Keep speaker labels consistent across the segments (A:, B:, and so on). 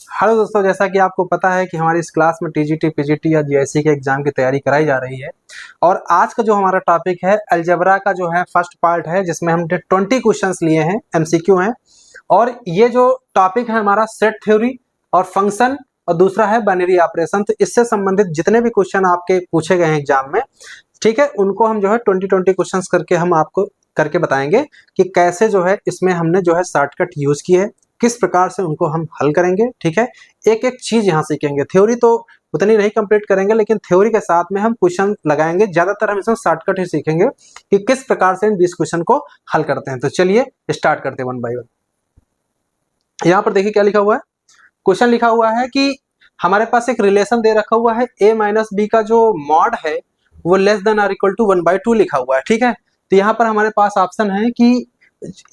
A: Hello दोस्तों, जैसा कि आपको पता है कि हमारी इस क्लास में टीजीटी, पीजीटी या जीआईसी के एग्जाम की तैयारी कराई जा रही है। और आज का जो हमारा टॉपिक है अलजेब्रा का जो है फर्स्ट पार्ट है, जिसमें हमने 20 क्वेश्चंस लिए हैं, एमसीक्यू हैं। और ये जो टॉपिक है हमारा सेट थ्योरी और फंक्शन, और दूसरा है बाइनरी ऑपरेशन। तो इससे संबंधित जितने भी क्वेश्चन आपके पूछे गए हैं एग्जाम में, ठीक है, उनको हम जो है 20 क्वेश्चंस करके हम आपको करके बताएंगे कि कैसे जो है इसमें हमने जो है शॉर्टकट यूज किए, किस प्रकार से उनको हम हल करेंगे। ठीक है, एक एक चीज यहाँ सीखेंगे। थ्योरी तो उतनी नहीं कंप्लीट करेंगे, लेकिन थ्योरी के साथ में हम क्वेश्चन लगाएंगे। ज्यादातर हम इसमें शॉर्टकट ही सीखेंगे कि किस प्रकार से इन 20 क्वेश्चन को हल करते हैं। तो चलिए स्टार्ट करते हैं वन बाय वन। यहाँ पर देखिए क्या लिखा हुआ है। क्वेश्चन लिखा हुआ है कि हमारे पास एक रिलेशन दे रखा हुआ है, a माइनस बी का जो मॉड है वो लेस देन और इक्वल टू 1/2 लिखा हुआ है। ठीक है, तो यहाँ पर हमारे पास ऑप्शन है कि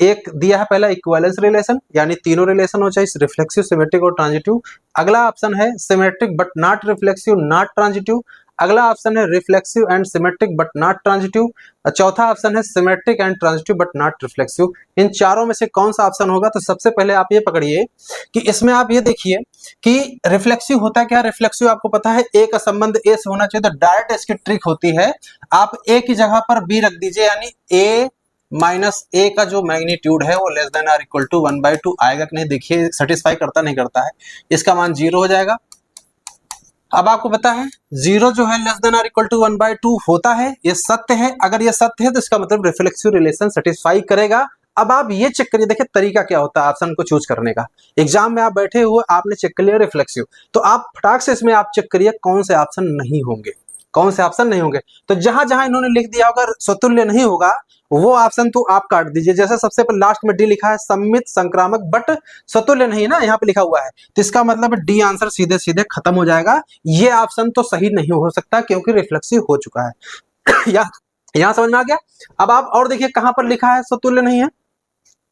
A: एक दिया है पहला इक्विवेलेंस रिलेशन, यानी तीनों रिलेशन हो, चाहे रिफ्लेक्सिव, सिमेट्रिक और ट्रांजिटिव। अगला ऑप्शन है symmetric but not reflexive not transitive. अगला ऑप्शन है reflexive and symmetric but not transitive. चौथा ऑप्शन है symmetric and transitive but not reflexive. इन चारों में से कौन सा ऑप्शन होगा? तो सबसे पहले आप ये पकड़िए कि इसमें आप ये देखिए कि रिफ्लेक्सिव होता है क्या। रिफ्लेक्सिव आपको पता है ए का संबंध ए से होना चाहिए, तो डायरेक्ट इसकी ट्रिक होती है, आप ए की जगह पर बी रख दीजिए, यानी ए माइनस ए का जो मैग्नीट्यूड है वो लेस देन और इक्वल टू 1/2 आएगा कि नहीं। देखिए सेटिस्फाई करता नहीं करता है, इसका मान 0 हो जाएगा। अब आपको पता है 0 जो है लेस देन और इक्वल टू 1/2 होता है, ये सत्य है। अगर ये सत्य है तो इसका मतलब रिफ्लेक्सिव रिलेशन सेटिस्फाई करेगा। अब आप ये चेक करिए, देखिए तरीका क्या होता है ऑप्शन को चूज करने का। एग्जाम में आप बैठे हुए, आपने चेक कर लिया रिफ्लेक्सिव, तो आप फटाक से इसमें आप चेक करिए कौन से ऑप्शन नहीं होंगे, कौन से ऑप्शन नहीं होंगे। तो जहां जहां इन्होंने लिख दिया अगर स्वतुल्य नहीं होगा वो ऑप्शन तो आप काट दीजिए। जैसे सबसे पहले लास्ट में डी लिखा है सममित संक्रामक बट स्वतुल्य नहीं है ना, यहाँ पे लिखा हुआ है, तो इसका मतलब डी आंसर सीधे सीधे खत्म हो जाएगा। ये ऑप्शन तो सही नहीं हो सकता क्योंकि रिफ्लेक्सिव हो चुका है। यहाँ समझ में आ गया। अब आप और देखिए कहां पर लिखा है स्वतुल्य नहीं है।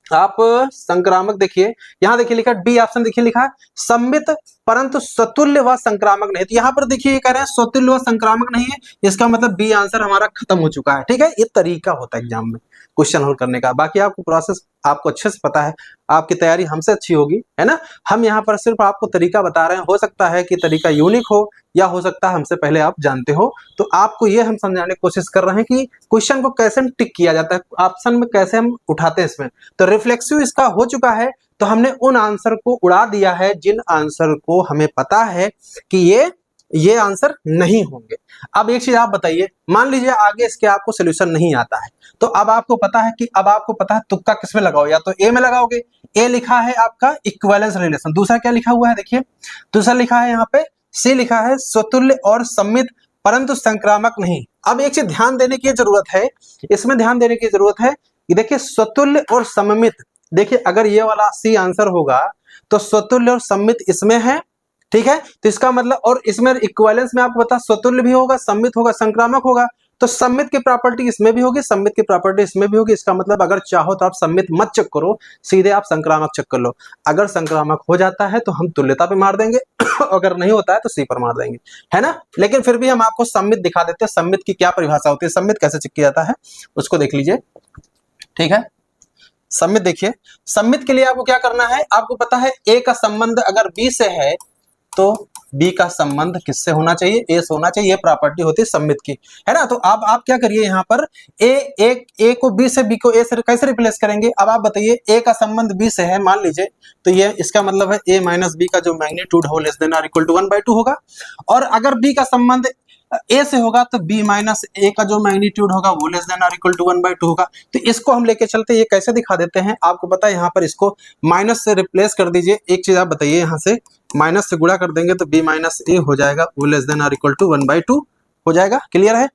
A: आप संक्रामक देखिए, यहां देखिए लिखा बी ऑप्शन, देखिए लिखा है सम्मित परंतु स्वतुल्य व संक्रामक नहीं। तो यहां पर देखिए ये कह रहे हैं स्वतुल्य व संक्रामक नहीं है, इसका मतलब बी आंसर हमारा खत्म हो चुका है। ठीक है, ये तरीका होता है एग्जाम में क्वेश्चन हल करने का। बाकी आपको प्रोसेस आपको अच्छे से पता है, आपकी तैयारी हमसे अच्छी होगी, है ना। हम यहाँ पर सिर्फ आपको तरीका बता रहे हैं, हो सकता है कि तरीका यूनिक हो या हो सकता है हमसे पहले आप जानते हो। तो आपको ये हम समझाने की कोशिश कर रहे हैं कि क्वेश्चन को कैसे टिक किया जाता है, ऑप्शन में कैसे हम उठाते हैं इसमें। तो रिफ्लेक्सिव इसका हो चुका है, तो हमने उन आंसर को उड़ा दिया है जिन आंसर को हमें पता है कि ये आंसर नहीं होंगे। अब एक चीज आप बताइए, मान लीजिए आगे इसके आपको सोल्यूशन नहीं आता है, तो अब आपको पता है कि अब आपको पता है तुक्का किसमें लगाओ, या तो ए में लगाओगे। ए लिखा है आपका इक्विवेलेंस रिलेशन। दूसरा क्या लिखा हुआ है देखिए, दूसरा लिखा है यहाँ पे सी लिखा है स्वतुल्य और सम्मित परंतु संक्रामक नहीं। अब एक चीज ध्यान देने की जरूरत है, इसमें ध्यान देने की जरूरत है कि देखिए स्वतुल्य और सम्मित, देखिए अगर ये वाला सी आंसर होगा तो स्वतुल्य और सम्मित इसमें है। ठीक है, तो इसका मतलब, और इसमें इक्विवेलेंस में आपको पता स्वतुल्य भी होगा, सम्मित होगा, संक्रामक होगा, तो सम्मित की प्रॉपर्टी इसमें भी होगी, सम्मित की प्रॉपर्टी इसमें भी होगी। इसका मतलब अगर चाहो तो आप सम्मित मत चेक करो, सीधे आप संक्रामक चेक कर लो। अगर संक्रामक हो जाता है तो हम तुल्यता पे मार देंगे, अगर नहीं होता है तो सी पर मार देंगे, है ना। लेकिन फिर भी हम आपको सम्मित दिखा देते हैं, सम्मित की क्या परिभाषा होती है, सम्मित कैसे चेक किया जाता है उसको देख लीजिए। ठीक है, सम्मित देखिए, सम्मित के लिए आपको क्या करना है, आपको पता है ए का संबंध अगर बी से है तो बी का संबंध किससे होना चाहिए, ए से होना चाहिए। ये प्रॉपर्टी होती है सम्मित की, है ना। तो अब आप क्या करिए, यहाँ पर ए को बी से, बी को ए से कैसे रिप्लेस करेंगे। अब आप बताइए, ए का संबंध बी से है मान लीजिए, तो ये इसका मतलब है ए माइनस बी का जो मैग्नीट्यूड हो लेस देन और इक्वल टू 1/2 होगा। और अगर बी का संबंध ए से होगा तो बी माइनस ए का जो मैग्नीट्यूड होगा वो लेस देन और इक्वल टू 1/2 होगा। तो इसको हम लेके चलते, ये कैसे दिखा देते हैं आपको पता है, यहाँ पर इसको माइनस से रिप्लेस कर दीजिए। एक चीज आप बताइए, यहाँ से माइनस से गुणा कर देंगे तो बी माइनस ए हो जाएगा, वो लेस देन और इक्वल टू 1/2 हो जाएगा। क्लियर है,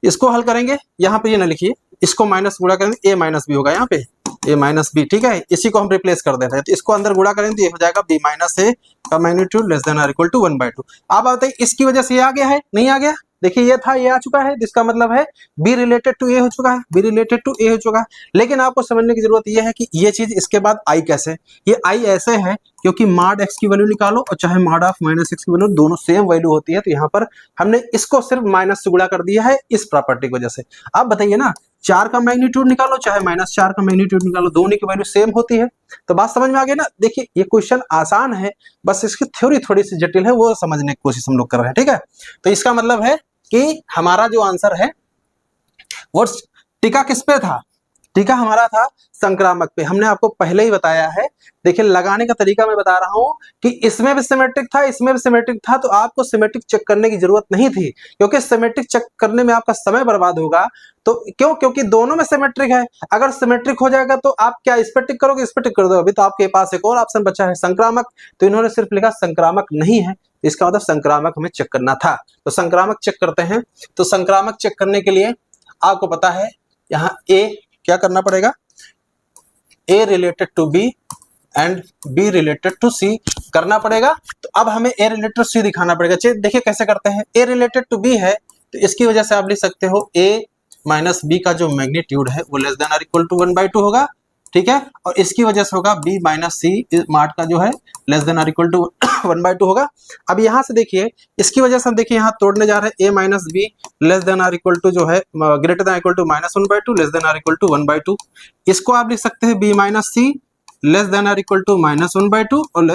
A: इसको हल करेंगे, यहाँ पे ये ना लिखिए, इसको माइनस गुणा करेंगे ए माइनस बी होगा, यहाँ पे ए माइनस बी। ठीक है, इसी को हम रिप्लेस कर देते हैं, तो इसको अंदर गुणा करेंगे तो ये हो जाएगा बी माइनस ए का मैग्नीट्यूड लेस देन और इक्वल टू 1/2। आप बताइए इसकी वजह से ये आ गया है, नहीं आ गया। देखिए ये था, ये आ चुका है, जिसका मतलब है बी रिलेटेड टू ए हो चुका है, बी रिलेटेड टू ए हो चुका है। लेकिन आपको समझने की जरूरत यह है कि ये चीज इसके बाद आई कैसे, ये आई ऐसे है क्योंकि मॉड x की वैल्यू निकालो और चाहे मॉड ऑफ माइनस x की वैल्यू, दोनों सेम वैल्यू होती है। तो यहाँ पर हमने इसको सिर्फ माइनस से गुणा कर दिया है इस प्रॉपर्टी की वजह से। आप बताइए ना, 4 का मैग्नीट्यूड निकालो चाहे -4 का मैग्नीट्यूड निकालो, दोनों की वैल्यू सेम होती है। तो बात समझ में आ गई ना। देखिए ये क्वेश्चन आसान है, बस इसकी थ्योरी थोड़ी सी जटिल है, वो समझने की कोशिश हम लोग कर रहे हैं, ठीक है। तो इसका मतलब है कि हमारा जो आंसर है वो टीका किस पे था, टीका हमारा था संक्रामक पे। हमने आपको पहले ही बताया है, देखिए लगाने का तरीका मैं बता रहा हूं कि इसमें भी सिमेट्रिक था, इसमें भी सिमेट्रिक था, तो आपको सिमेट्रिक चेक करने की जरूरत नहीं थी, क्योंकि सिमेट्रिक चेक करने में आपका समय बर्बाद होगा। तो क्यों? क्योंकि दोनों में सिमेट्रिक है। अगर सिमेट्रिक हो जाएगा तो आप क्या इस पर टिक करोगे, इस पर टिक कर दो। अभी तो आपके पास एक और ऑप्शन बचा है संक्रामक, तो इन्होंने सिर्फ लिखा संक्रामक नहीं है, इसका मतलब संक्रामक हमें चेक करना था। तो संक्रामक चेक करते हैं। तो संक्रामक चेक करने के लिए आपको पता है यहाँ ए क्या करना पड़ेगा, A related to B and B related to C करना पड़ेगा। तो अब हमें A रिलेटेड टू C दिखाना पड़ेगा। चलिए देखिए कैसे करते हैं। A रिलेटेड टू B है तो इसकी वजह से आप लिख सकते हो A माइनस B का जो मैग्नीट्यूड है वो लेस देन और इक्वल टू 1/2 होगा, ठीक है। और इसकी वजह से होगा B माइनस C मार्ट का जो है लेस देन और इक्वल टू 1/2 होगा। अब यहाँ से देखिए इसकी वजह से हम देखिए यहाँ तोड़ने जा रहे हैं A minus B less than और इक्वल टू जो है greater than equal to -1/2 less than और इक्वल टू 1/2। इसको आप लिख सकते हैं B minus C less than और इक्वल टू -1/2 और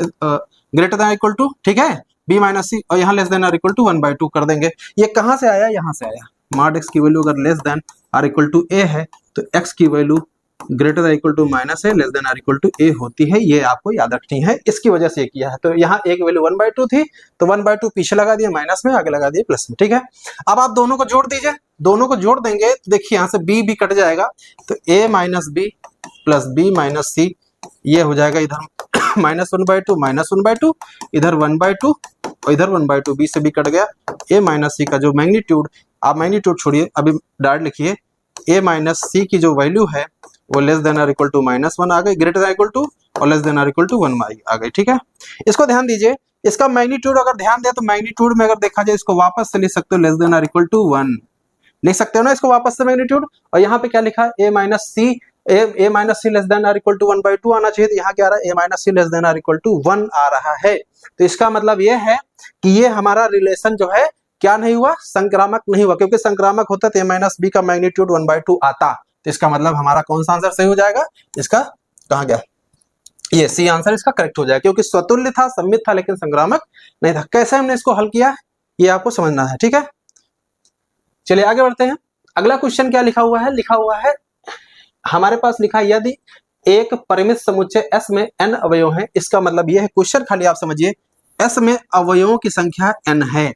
A: ग्रेटर देन इक्वल टू, ठीक है, B माइनस C और यहाँ लेस देन और इक्वल टू 1/2 कर देंगे। ये कहाँ से आया, यहाँ से आया। मॉड x की वैल्यू अगर लेस देन और इक्वल टू A है तो x की value greater than equal to minus है, लेस देन और इक्वल टू A होती है। ये आपको याद रखनी है, इसकी वजह से ये किया है। तो यहाँ A की वैल्यू 1/2 थी, तो 1/2 पीछे लगा दिया माइनस में, आगे लगा दिया प्लस में, ठीक है। अब आप दोनों को जोड़ दीजिए, दोनों को जोड़ देंगे तो देखिए यहाँ से B कट जाएगा, तो A minus B plus B minus C ये हो जाएगा इधर -1/2 इधर 1/2 और इधर 1/2, B से B कट गया। A माइनस C का जो मैग्नीट्यूड, आप मैग्नीट्यूड छोड़िए अभी डायरेक्ट लिखिए, A माइनस C की जो वैल्यू है वो लेस देन और इक्वल टू -1 आ गई, ग्रेटर देन इक्वल टू और लेस देन और इक्वल टू 1 आ गई, ठीक है। इसको ध्यान दीजिए, इसका मैग्नीट्यूड अगर ध्यान दे तो मैग्नीट्यूड में अगर देखा जाए इसको वापस से लिख सकते हो लेस देन और इक्वल टू 1 लिख सकते हो ना इसको वापस से मैग्नीट्यूड। और यहाँ पे क्या लिखा है A minus C less than और इक्वल टू 1/2 आना चाहिए, तो यहाँ क्या आ रहा है A minus C less than और इक्वल टू 1 आ रहा है। तो इसका मतलब ये है कि ये हमारा रिलेशन जो है क्या नहीं हुआ, संक्रामक नहीं हुआ, क्योंकि संक्रामक होता तो A माइनस B का मैग्नीट्यूड 1/2 आता। तो इसका मतलब हमारा कौन सा आंसर सही हो जाएगा, इसका कहाँ गया, ये सी आंसर इसका करेक्ट हो जाएगा, क्योंकि स्वतुल्य था, सम्मित था, लेकिन संक्रामक नहीं था। कैसे हमने इसको हल किया ये आपको समझना है, ठीक है। चलिए आगे बढ़ते हैं। अगला क्वेश्चन क्या लिखा हुआ है, लिखा हुआ है हमारे पास लिखा है यदि एक परिमित समुच्चय S में n अवयव हैं, इसका मतलब यह है, क्वेश्चन खाली आप समझिए, S में अवयवों की संख्या n है,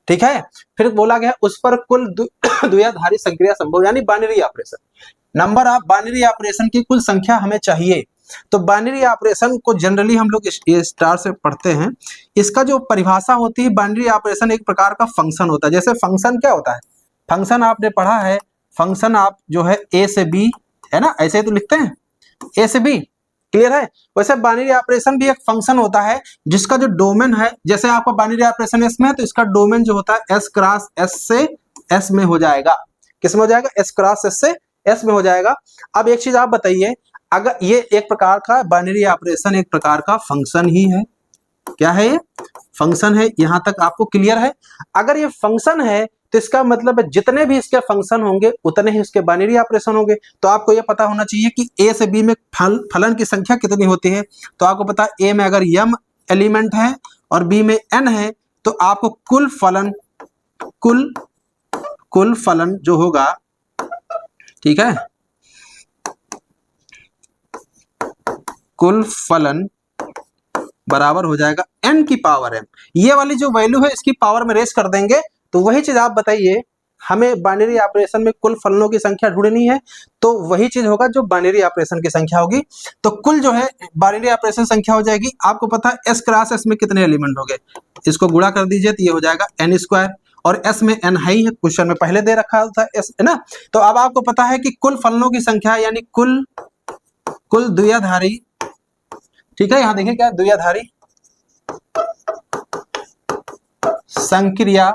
A: ठीक है। फिर बोला गया उस पर कुल द्विआधारी संक्रिया संभव, यानी binary operation, number of binary operation की कुल संख्या हमें चाहिए। तो बाइनरी ऑपरेशन को जनरली हम लोग स्टार से पढ़ते हैं। इसका जो परिभाषा होती है, बाइनरी ऑपरेशन एक प्रकार का फंक्शन होता है। जैसे फंक्शन क्या होता है, फंक्शन आपने पढ़ा है, फंक्शन आप जो है A से B है ना, ऐसे ही तो लिखते हैं A से B, क्लियर है। वैसे बाइनरी ऑपरेशन भी एक फंक्शन होता है जिसका जो डोमेन है, जैसे आपका बाइनरी ऑपरेशन S में है तो इसका डोमेन जो होता है S क्रॉस S से S में हो जाएगा। किस में हो जाएगा, S क्रॉस S से S में हो जाएगा। अब एक चीज आप बताइए, अगर ये एक प्रकार का बाइनरी ऑपरेशन एक प्रकार का फंक्शन ही है, क्या है ये, फंक्शन है, यहां तक आपको क्लियर है। अगर ये फंक्शन है तो इसका मतलब है जितने भी इसके फंक्शन होंगे उतने ही इसके बाइनरी ऑपरेशन होंगे। तो आपको ये पता होना चाहिए कि A से B में फलन की संख्या कितनी होती है। तो आपको पता है A में अगर m एलिमेंट है और B में n है तो आपको कुल फलन जो होगा, ठीक है, कुल फलन बराबर हो जाएगा n की पावर m। ये वाली जो वैल्यू है इसकी पावर में रेस कर देंगे। तो वही चीज आप बताइए, हमें बाइनरी ऑपरेशन में कुल फलनों की संख्या ढूंढनी है, तो वही चीज होगा जो बाइनरी ऑपरेशन की संख्या होगी। तो कुल जो है बाइनरी ऑपरेशन संख्या हो जाएगी, आपको पता है S क्रॉस S में कितने एलिमेंट हो गए, इसको गुणा कर दीजिए तो ये हो जाएगा n², और S में n है ही, क्वेश्चन में पहले दे रखा था S है ना। तो अब आपको पता है कि कुल फलनों की संख्या यानी कुल द्विआधारी, ठीक है, यहां देखिए क्या द्विआधारी संक्रिया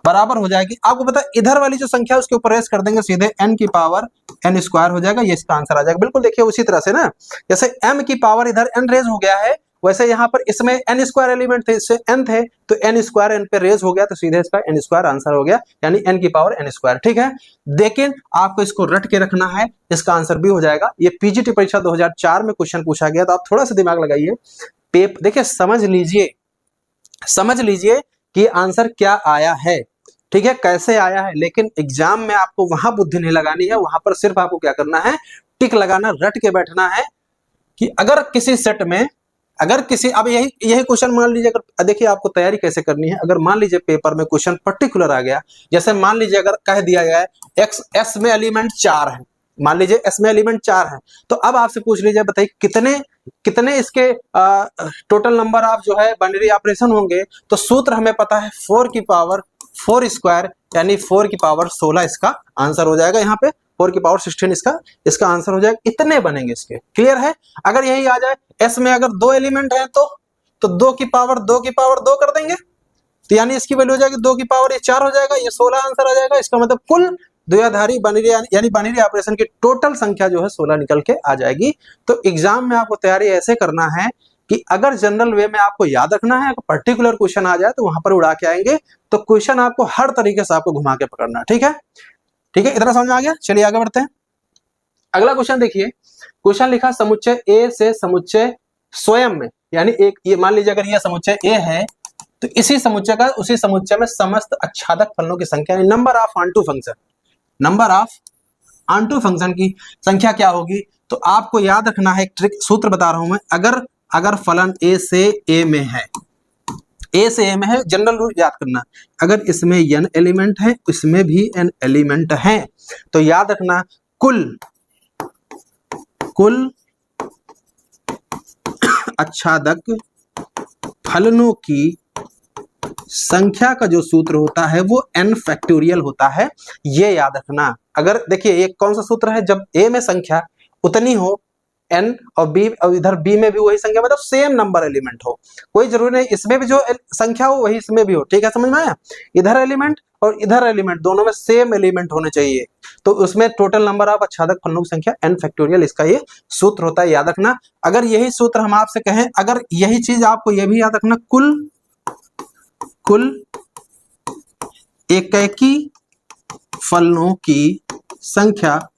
A: बराबर हो जाएगी। आपको पता है इधर वाली जो संख्या उसके ऊपर रेस कर देंगे सीधे n की पावर n स्क्वायर हो जाएगा, ये इसका आंसर आ जाएगा। बिल्कुल देखिए उसी तरह से ना, जैसे m की पावर इधर n रेज हो गया है, वैसे यहाँ पर इसमें n स्क्वायर एलिमेंट थे, इससे n थे, तो n स्क्वायर n पे रेज हो गया, तो सीधे इसका n स्क्वायर आंसर हो गया, यानी n की पावर n स्क्वायर। ठीक है, लेकिन आपको इसको रट के रखना है, इसका आंसर भी हो जाएगा। ये पीजीटी परीक्षा 2004 में क्वेश्चन पूछा गया, तो आप थोड़ा सा दिमाग लगाइए, देखिए समझ लीजिए कि आंसर क्या आया है, ठीक है, कैसे आया है, लेकिन एग्जाम में आपको वहां बुद्धि नहीं लगानी है, वहां पर सिर्फ आपको क्या करना है, टिक लगाना, रट के बैठना है कि अगर किसी सेट में, अगर किसी, अब यही क्वेश्चन मान लीजिए, अगर देखिए आपको तैयारी कैसे करनी है, अगर मान लीजिए पेपर में क्वेश्चन पर्टिकुलर आ गया, जैसे मान लीजिए अगर कह दिया गया है एक्स एस में एलिमेंट 4 है, मान लीजिए एस में एलिमेंट 4 है, तो अब आपसे पूछ लीजिए बताइए कितने इसके टोटल नंबर ऑफ जो है बाइनरी ऑपरेशन होंगे, तो सूत्र हमें पता है 4 की पावर 4 स्क्वायर, यानी 4 की पावर 16 इसका आंसर हो जाएगा, यहाँ पे 4 की पावर 16 इसका आंसर हो जाएगा। इतने बनेंगे इसके, क्लियर है। अगर यही आ जाए एस में अगर 2 एलिमेंट है तो 2 की पावर 2 कर देंगे, तो यानी इसकी वैल्यू हो जाएगी 2 की पावर ये 4 हो जाएगा, ये 16 आंसर आ जाएगा। इसका मतलब कुल द्विआधारी बाइनरी यानी बाइनरी ऑपरेशन की टोटल संख्या जो है 16 निकल के आ जाएगी। तो एग्जाम में आपको तैयारी ऐसे करना है कि अगर जनरल वे में आपको याद रखना है, अगर पर्टिकुलर क्वेश्चन आ जाए तो वहां पर उड़ा के आएंगे, तो क्वेश्चन आपको हर तरीके से आपको घुमा के पकड़ना, ठीक है, इतना समझ में आ गया। चलिए आगे बढ़ते हैं। अगला क्वेश्चन देखिए, क्वेश्चन लिखा समुच्चय ए से समुच्चय स्वयं में, यानी एक ये मान लीजिए अगर यह समुच्चय ए है, तो उसी समुच्चय में समस्त आच्छादक फलनों की संख्या, नंबर ऑफ ऑनटू फंक्शन की संख्या क्या होगी। तो आपको याद रखना है, एक ट्रिक सूत्र बता रहा हूं मैं, अगर फलन ए से ए में है, जनरल रूल याद करना, अगर इसमें n एलिमेंट है, इसमें भी n एलिमेंट है, तो याद रखना कुल आच्छादक फलनों की संख्या का जो सूत्र होता है वो n फैक्टोरियल होता है, ये याद रखना। अगर देखिए ये कौन सा सूत्र है, जब a में संख्या उतनी हो n और b और इधर b में भी वही संख्या, मतलब सेम नंबर एलिमेंट हो, कोई जरूरी नहीं इसमें भी जो संख्या हो वही इसमें भी हो, ठीक है, समझ में आया। इधर एलिमेंट और इधर एलिमेंट दोनों में सेम एलिमेंट होने चाहिए, तो उसमें टोटल नंबर ऑफ आच्छादक फलनों की संख्या n फैक्टोरियल, इसका ये सूत्र होता है, याद रखना। अगर यही सूत्र हम आपसे कहें, अगर यही चीज आपको यह भी याद रखना, कुल एकैकी फलनों की संख्या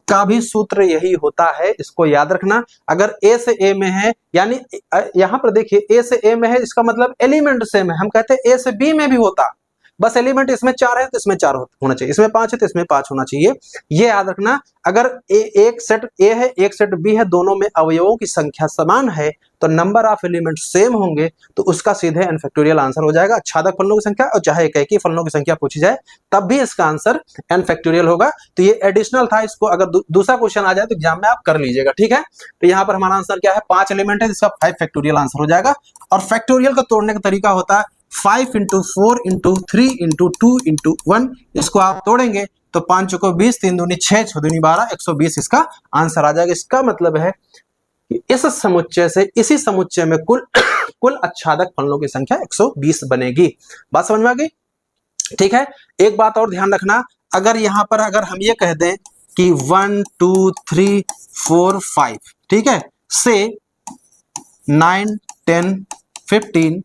A: का भी सूत्र यही होता है, इसको याद रखना। अगर ए से ए में है, यानी यहां पर देखिए ए से ए में है, इसका मतलब एलिमेंट सेम है, हम कहते हैं ए से बी में भी होता, बस एलिमेंट इसमें 4 है तो इसमें 4 होना चाहिए, इसमें 5 है तो इसमें 5 होना चाहिए, ये याद रखना। अगर एक सेट ए है एक सेट बी है, दोनों में अवयवों की संख्या समान है, तो नंबर ऑफ एलिमेंट सेम होंगे, तो उसका सीधे n फैक्टोरियल आंसर हो जाएगा, आच्छादक फलनों की संख्या, और चाहे एकैकी फलनों की संख्या पूछी जाए तब भी इसका आंसर n फैक्टोरियल होगा। तो ये एडिशनल था, इसको अगर दूसरा क्वेश्चन आ जाए तो एग्जाम में आप कर लीजिएगा, ठीक है। तो यहाँ पर हमारा आंसर क्या है, 5 एलिमेंट है, जिसका 5 फैक्टोरियल आंसर हो जाएगा। और फैक्टोरियल को तोड़ने का तरीका होता है 5 × 4 × 3 × 2 × 1, इसको आप तोड़ेंगे तो 5 चौको 20, 3 दूनी 6, 6 दूनी 12, 120 इसका आंसर आ जाएगा। इसका मतलब है कि इस समुच्चय से इसी समुच्चय में कुल आच्छादक फलनों की संख्या 120 बनेगी। बात समझ में आ गई, ठीक है। एक बात और ध्यान रखना, अगर यहां पर अगर हम ये कह दें कि 1 2 3 4 5, ठीक है, से 9 10 15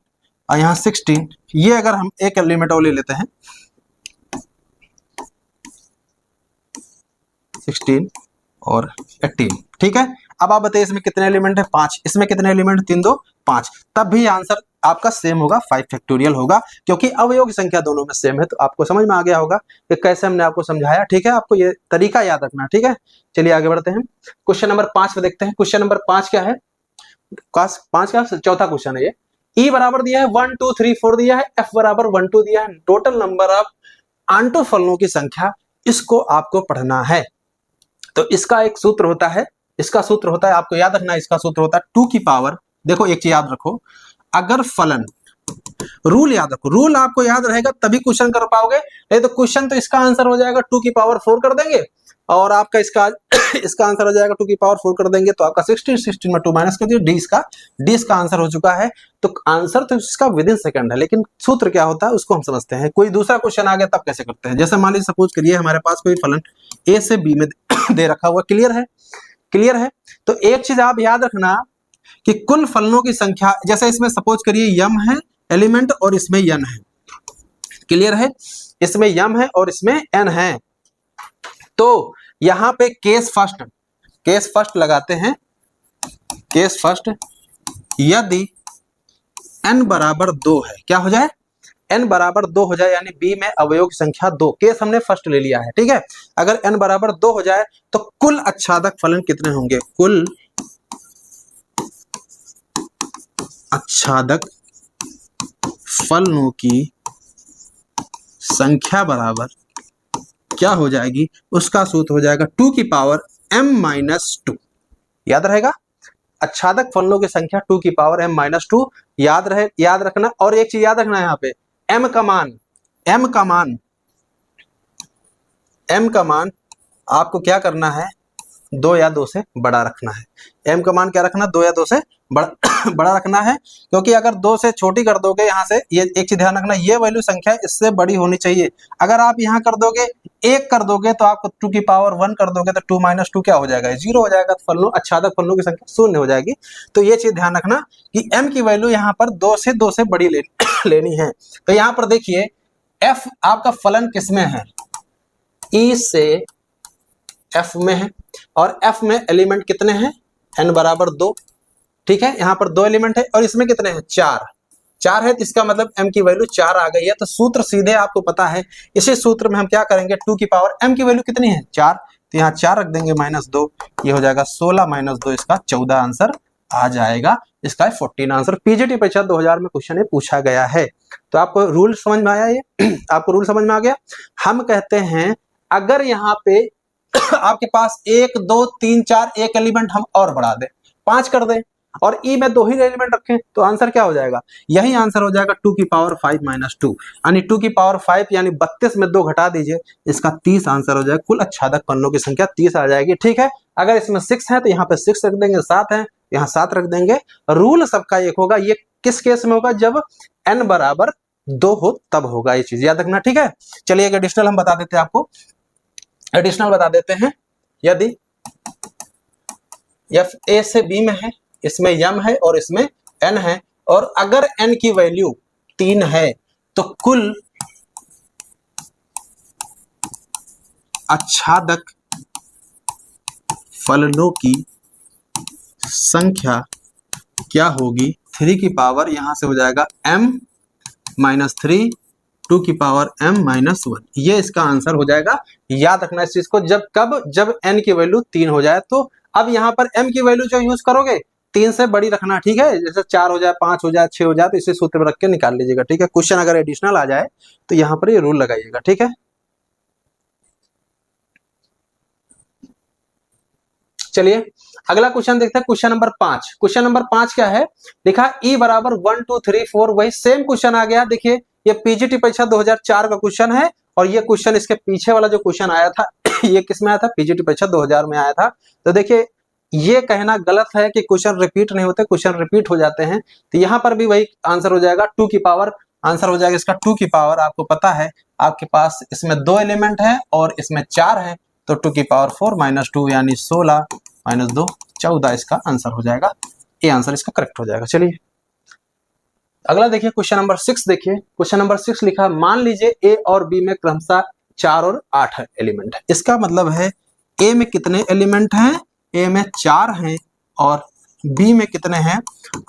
A: और यहाँ 16, ये अगर हम एक एलिमेंट और ले लेते हैं 16 और 18, ठीक है। अब आप बताइए इसमें कितने एलिमेंट है, 5, इसमें कितने एलिमेंट, 3 2 5, तब भी आंसर आपका सेम होगा, 5 फैक्टोरियल होगा, क्योंकि अवयवों की संख्या दोनों में सेम है। तो आपको समझ में आ गया होगा कि कैसे हमने आपको समझाया, ठीक है, आपको ये तरीका याद रखना, ठीक है। चलिए आगे बढ़ते हैं, क्वेश्चन नंबर 5 पे देखते हैं। क्वेश्चन नंबर 5 क्या है, 5 का चौथा क्वेश्चन है ये। E बराबर दिया है 1 2 3 4 दिया है, F बराबर 1 2 दिया है, टोटल नंबर ऑफ आंटो फलनों की संख्या, इसको आपको पढ़ना है। तो इसका एक सूत्र होता है, आपको याद रखना है, इसका सूत्र होता है 2 की पावर, देखो एक चीज याद रखो, अगर फलन रूल याद रखो, रूल आपको याद रहेगा तभी क्वेश्चन कर पाओगे, नहीं तो क्वेश्चन तो इसका आंसर हो जाएगा 2 की पावर 4 कर देंगे और आपका इसका इसका आंसर हो जाएगा 2 की पावर 4 कर देंगे तो आपका 16 में 2 माइनस कर दिए, डी इसका आंसर हो चुका है। तो आंसर तो इसका विद इन सेकंड है, लेकिन सूत्र क्या होता है उसको हम समझते हैं। कोई दूसरा क्वेश्चन आ गया तब कैसे करते हैं, जैसे मान लीजिए सपोज करिए हमारे पास कोई फलन ए से बी में दे रखा हुआ, क्लियर है। तो एक चीज आप याद रखना कि कुल फलनों की संख्या, जैसे इसमें सपोज करिए यम है एलिमेंट और इसमें यन है, क्लियर है, इसमें यम है और इसमें एन है। तो यहां पे केस फर्स्ट लगाते हैं, केस फर्स्ट, यदि n बराबर 2 है, क्या हो जाए, n बराबर 2 हो जाए, यानी b में अवयव की संख्या 2, केस हमने फर्स्ट ले लिया है, ठीक है। अगर n बराबर 2 हो जाए तो कुल आच्छादक फलन कितने होंगे, कुल आच्छादक फलनों की संख्या बराबर क्या हो जाएगी, उसका सूत्र हो जाएगा 2 की पावर m-2, याद रहेगा। आच्छादक फलनों की संख्या 2 की पावर m-2 याद रखना। और एक चीज याद रखना यहाँ पे, m का मान आपको क्या करना है, 2 या 2 से बड़ा रखना है। m का मान क्या रखना, 2 या 2 से बड़ा रखना है, क्योंकि अगर 2 से छोटी कर दोगे यहाँ से, ये एक चीज ध्यान रखना, ये वैल्यू संख्या इससे बड़ी होनी चाहिए। अगर आप यहाँ कर दोगे 1 कर दोगे तो आपको 2 की पावर 1 कर दोगे तो 2-2 क्या हो जाएगा, 0 हो जाएगा, फलनों आच्छादक फलनों की संख्या 0 हो जाएगी। तो ये चीज ध्यान रखना कि m की वैल्यू यहाँ पर 2 से बड़ी लेनी है। तो यहाँ पर देखिए f आपका फलन किसमें है, e से f में है, और f में एलिमेंट कितने हैं, n बराबर 2, ठीक है। यहाँ पर 2 एलिमेंट है और इसमें कितने हैं, 4 है, तो इसका मतलब m की वैल्यू 4 आ गई है। तो सूत्र सीधे आपको पता है, इसी सूत्र में हम क्या करेंगे, 2 की पावर m की वैल्यू कितनी है, 4, तो यहाँ 4 रख देंगे -2, ये हो जाएगा 16 - 2, इसका 14 आंसर आ जाएगा, इसका 14 आंसर। पीजीटी परीक्षा 2000 में क्वेश्चन ये पूछा गया है। तो आपको रूल समझ में आया, ये आपको रूल समझ में आ गया। हम कहते हैं अगर यहाँ पे आपके पास 1 2 3 4 एक एलिमेंट हम और बढ़ा दें, 5 कर दें, और ई में 2 ही एलिमेंट रखें, तो आंसर क्या हो जाएगा, यही आंसर हो जाएगा 2 की पावर 5 - 2, यानी 2 की पावर 5 यानी 32 में 2 घटा दीजिए, इसका 30 आंसर हो जाएगा। कुल आच्छादक फलनों की संख्या 30 आ जाएगी, ठीक है। अगर इसमें 6 है तो यहाँ पे 6 रख देंगे, 7 है यहाँ 7 रख देंगे। रूल सबका एक होगा, ये किस केस में होगा, जब n बराबर 2 हो तब होगा, ये चीज याद रखना, ठीक है। चलिए एक एडिशनल हम बता देते हैं आपको, एडिशनल बता देते हैं। यदि f a से b में है, इसमें m है और इसमें n है, और अगर n की वैल्यू 3 है तो कुल आच्छादक फलनों की संख्या क्या होगी, 3 की पावर यहां से हो जाएगा m-3, 2 की पावर m-1, ये इसका आंसर हो जाएगा। याद रखना इस चीज को, जब n की वैल्यू 3 हो जाए। तो अब यहाँ पर m की वैल्यू जो यूज करोगे 3 से बड़ी रखना, ठीक है। जैसे 4 हो जाए, 5 हो जाए, 6 हो जाए, तो इसे सूत्र में रख के निकाल लीजिएगा, ठीक है। क्वेश्चन अगर एडिशनल आ जाए तो यहाँ पर ये रूल लगाइएगा, ठीक है। चलिए अगला क्वेश्चन देखते हैं, क्वेश्चन नंबर 5। क्वेश्चन नंबर 5 क्या है, लिखा E बराबर 1 2 3 4, वही सेम क्वेश्चन आ गया। देखिए ये पीजीटी परीक्षा 2004 का क्वेश्चन है, और ये क्वेश्चन इसके पीछे वाला जो क्वेश्चन आया था ये किस में आया था, पीजीटी परीक्षा 2000 में आया था। तो देखिए ये कहना गलत है कि क्वेश्चन रिपीट नहीं होते, क्वेश्चन रिपीट हो जाते हैं। तो यहाँ पर भी वही आंसर हो जाएगा, 2 की पावर आंसर हो जाएगा इसका 2 की पावर। आपको पता है आपके पास इसमें 2 एलिमेंट है और इसमें 4 है, तो 2 की पावर 4 - 2 यानी 16 - 2 14 इसका आंसर हो जाएगा, ये आंसर इसका करेक्ट हो जाएगा। चलिए अगला देखिए क्वेश्चन नंबर 6। देखिए क्वेश्चन नंबर 6 लिखा, मान लीजिए ए और बी में क्रमशः 4 और 8 एलिमेंट है। इसका मतलब है ए में कितने एलिमेंट हैं, ए में 4 हैं और बी में कितने हैं,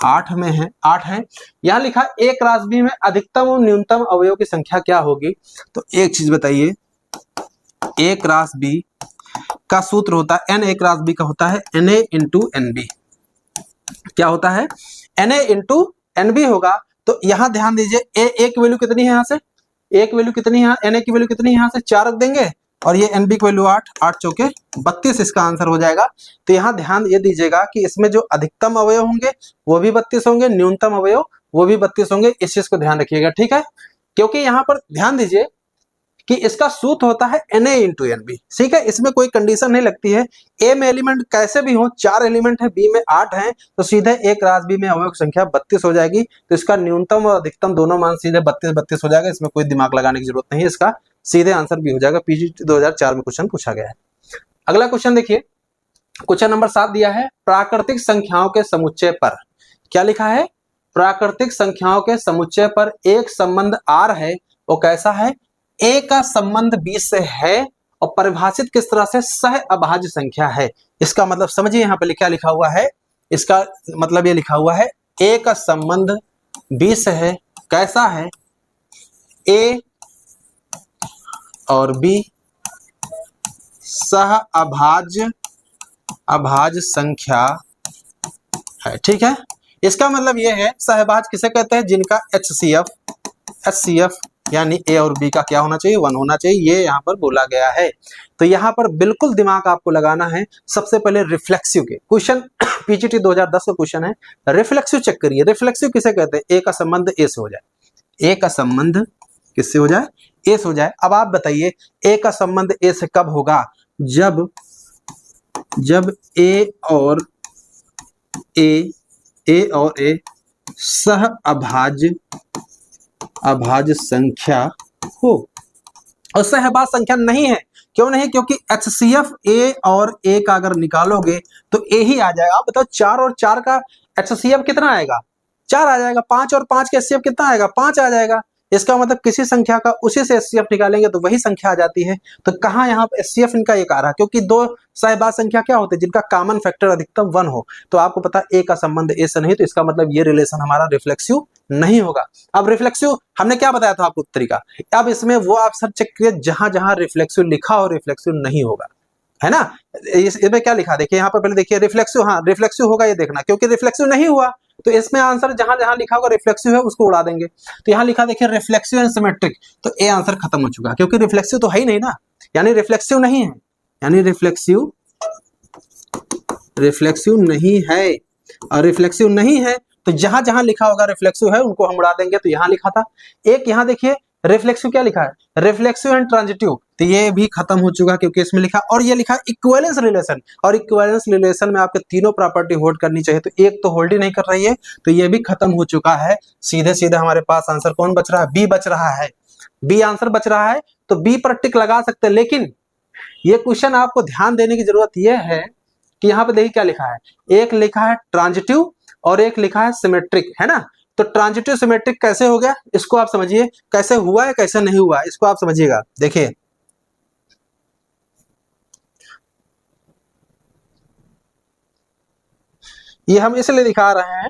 A: 8 में है, 8 है। यहाँ लिखा ए क्रॉस बी में अधिकतम और न्यूनतम अवयव की संख्या क्या होगी। तो एक चीज बताइए, ए क्रॉस बी का सूत्र होता है एन, ए क्रॉस बी का होता है Na × NB, क्या होता है Na × NB होगा। तो यहां ध्यान दीजिए ए की वैल्यू कितनी है, यहाँ से ए की वैल्यू कितनी है, Na की वैल्यू कितनी है, यहाँ से 4 रख देंगे, और ये NB की वैल्यू 8, 8 चौके 32 इसका आंसर हो जाएगा। तो यहाँ ध्यान ये दीजिएगा कि इसमें जो अधिकतम अवयव होंगे वो भी 32 होंगे, न्यूनतम अवयव वो भी 32 होंगे, इस चीज को ध्यान रखिएगा, ठीक है। क्योंकि यहाँ पर ध्यान दीजिए कि इसका सूत्र होता है Na इंटू NB, ठीक है, इसमें कोई कंडीशन नहीं लगती है। ए में एलिमेंट कैसे भी हो, 4 एलिमेंट है, बी में 8 है, तो सीधे एक राशि बी में अवयव संख्या 32 हो जाएगी। तो इसका न्यूनतम और अधिकतम दोनों मान सीधे 32 हो जाएगा, इसमें कोई दिमाग लगाने की जरूरत नहीं है, इसका सीधे आंसर भी हो जाएगा। PGT 2004 में क्वेश्चन पूछा गया है। अगला क्वेश्चन देखिए, क्वेश्चन नंबर 7 दिया है, प्राकृतिक संख्याओं के समुच्चय पर क्या लिखा है, प्राकृतिक संख्याओं के समुच्चय पर एक संबंध R है, वो कैसा है, A का संबंध B से है और परिभाषित किस तरह से, सह अभाज्य संख्या है। इसका मतलब समझिए, यहाँ पे क्या लिखा हुआ है, इसका मतलब ये लिखा हुआ है A का संबंध B से है, कैसा है, A और B सह अभाज्य संख्या है, ठीक है। इसका मतलब यह है, सहभाज्य किसे कहते हैं, जिनका HCF यानी A और B का क्या होना चाहिए, 1 होना चाहिए, ये यहाँ पर बोला गया है। तो यहाँ पर बिल्कुल दिमाग आपको लगाना है। सबसे पहले रिफ्लेक्सिव के क्वेश्चन PGT 2010 का क्वेश्चन है, रिफ्लेक्सिव चेक करिए। रिफ्लेक्सिव किसे कहते हैं, A का संबंध A से हो जाए, A का संबंध किससे हो जाए, A से हो जाए। अब आप बताइए A का संबंध A से कब होगा, जब A और A सह अभाज्य संख्या हो। और सहअभाज्य संख्या नहीं है, क्यों नहीं, क्योंकि HCF A और A का अगर निकालोगे तो A ही आ जाएगा। आप बताओ 4 और 4 का HCF कितना आएगा, 4 आ जाएगा। 5 और 5 का HCF कितना आएगा, 5 आ जाएगा। इसका मतलब किसी संख्या का उसी से HCF निकालेंगे तो वही संख्या आ जाती है। तो कहाँ यहाँ पर HCF इनका एक आ रहा है, क्योंकि दो सहअभाज्य संख्या क्या होते हैं, जिनका कॉमन फैक्टर अधिकतम 1 हो। तो आपको पता A का संबंध A से नहीं, तो इसका मतलब ये रिलेशन हमारा रिफ्लेक्सिव नहीं होगा। अब रिफ्लेक्सिव हमने क्या बताया था आपको तरीका, अब इसमें वो आप सब चेक करिए जहां जहां रिफ्लेक्सिव लिखा हो रिफ्लेक्सिव नहीं होगा, है ना। इसमें क्या लिखा, देखिए यहाँ पर पहले देखिए रिफ्लेक्सिव, हाँ रिफ्लेक्सिव होगा ये देखना, क्योंकि रिफ्लेक्सिव नहीं हुआ तो इसमें आंसर जहां जहां लिखा होगा रिफ्लेक्सिव है उसको उड़ा देंगे। तो यहाँ लिखा देखिए रिफ्लेक्सिव एंड सिमेट्रिक, तो ए आंसर खत्म हो चुका, क्योंकि रिफ्लेक्सिव तो है ही नहीं ना, यानी रिफ्लेक्सिव नहीं है, यानी रिफ्लेक्सिव नहीं है। और रिफ्लेक्सिव नहीं है तो जहां जहां लिखा होगा रिफ्लेक्सिव है उनको हम उड़ा देंगे। तो यहां लिखा था एक, यहां देखिए रिफ्लेक्सिव क्या लिखा है, रिफ्लेक्सिव एंड ट्रांजिटिव, तो ये भी खत्म हो चुका क्योंकि इसमें लिखा, और ये लिखा इक्विवेलेंस रिलेशन, और इक्विवेलेंस रिलेशन में आपके तीनों प्रॉपर्टी होल्ड करनी चाहिए, तो एक तो होल्ड ही नहीं कर रही है, तो ये भी खत्म हो चुका है। सीधे सीधे हमारे पास आंसर कौन बच रहा है, बी बच रहा है, बी आंसर बच रहा है। तो बी पर टिक लगा सकते हैं, लेकिन ये क्वेश्चन आपको ध्यान देने की जरूरत यह है कि यहाँ पे देखिए क्या लिखा है, एक लिखा है ट्रांजिटिव और एक लिखा है सिमेट्रिक, है ना। तो ट्रांजिटिव सिमेट्रिक कैसे हो गया, इसको आप समझिए, कैसे हुआ है कैसे नहीं हुआ, इसको आप समझिएगा। देखिए ये हम इसलिए दिखा रहे हैं,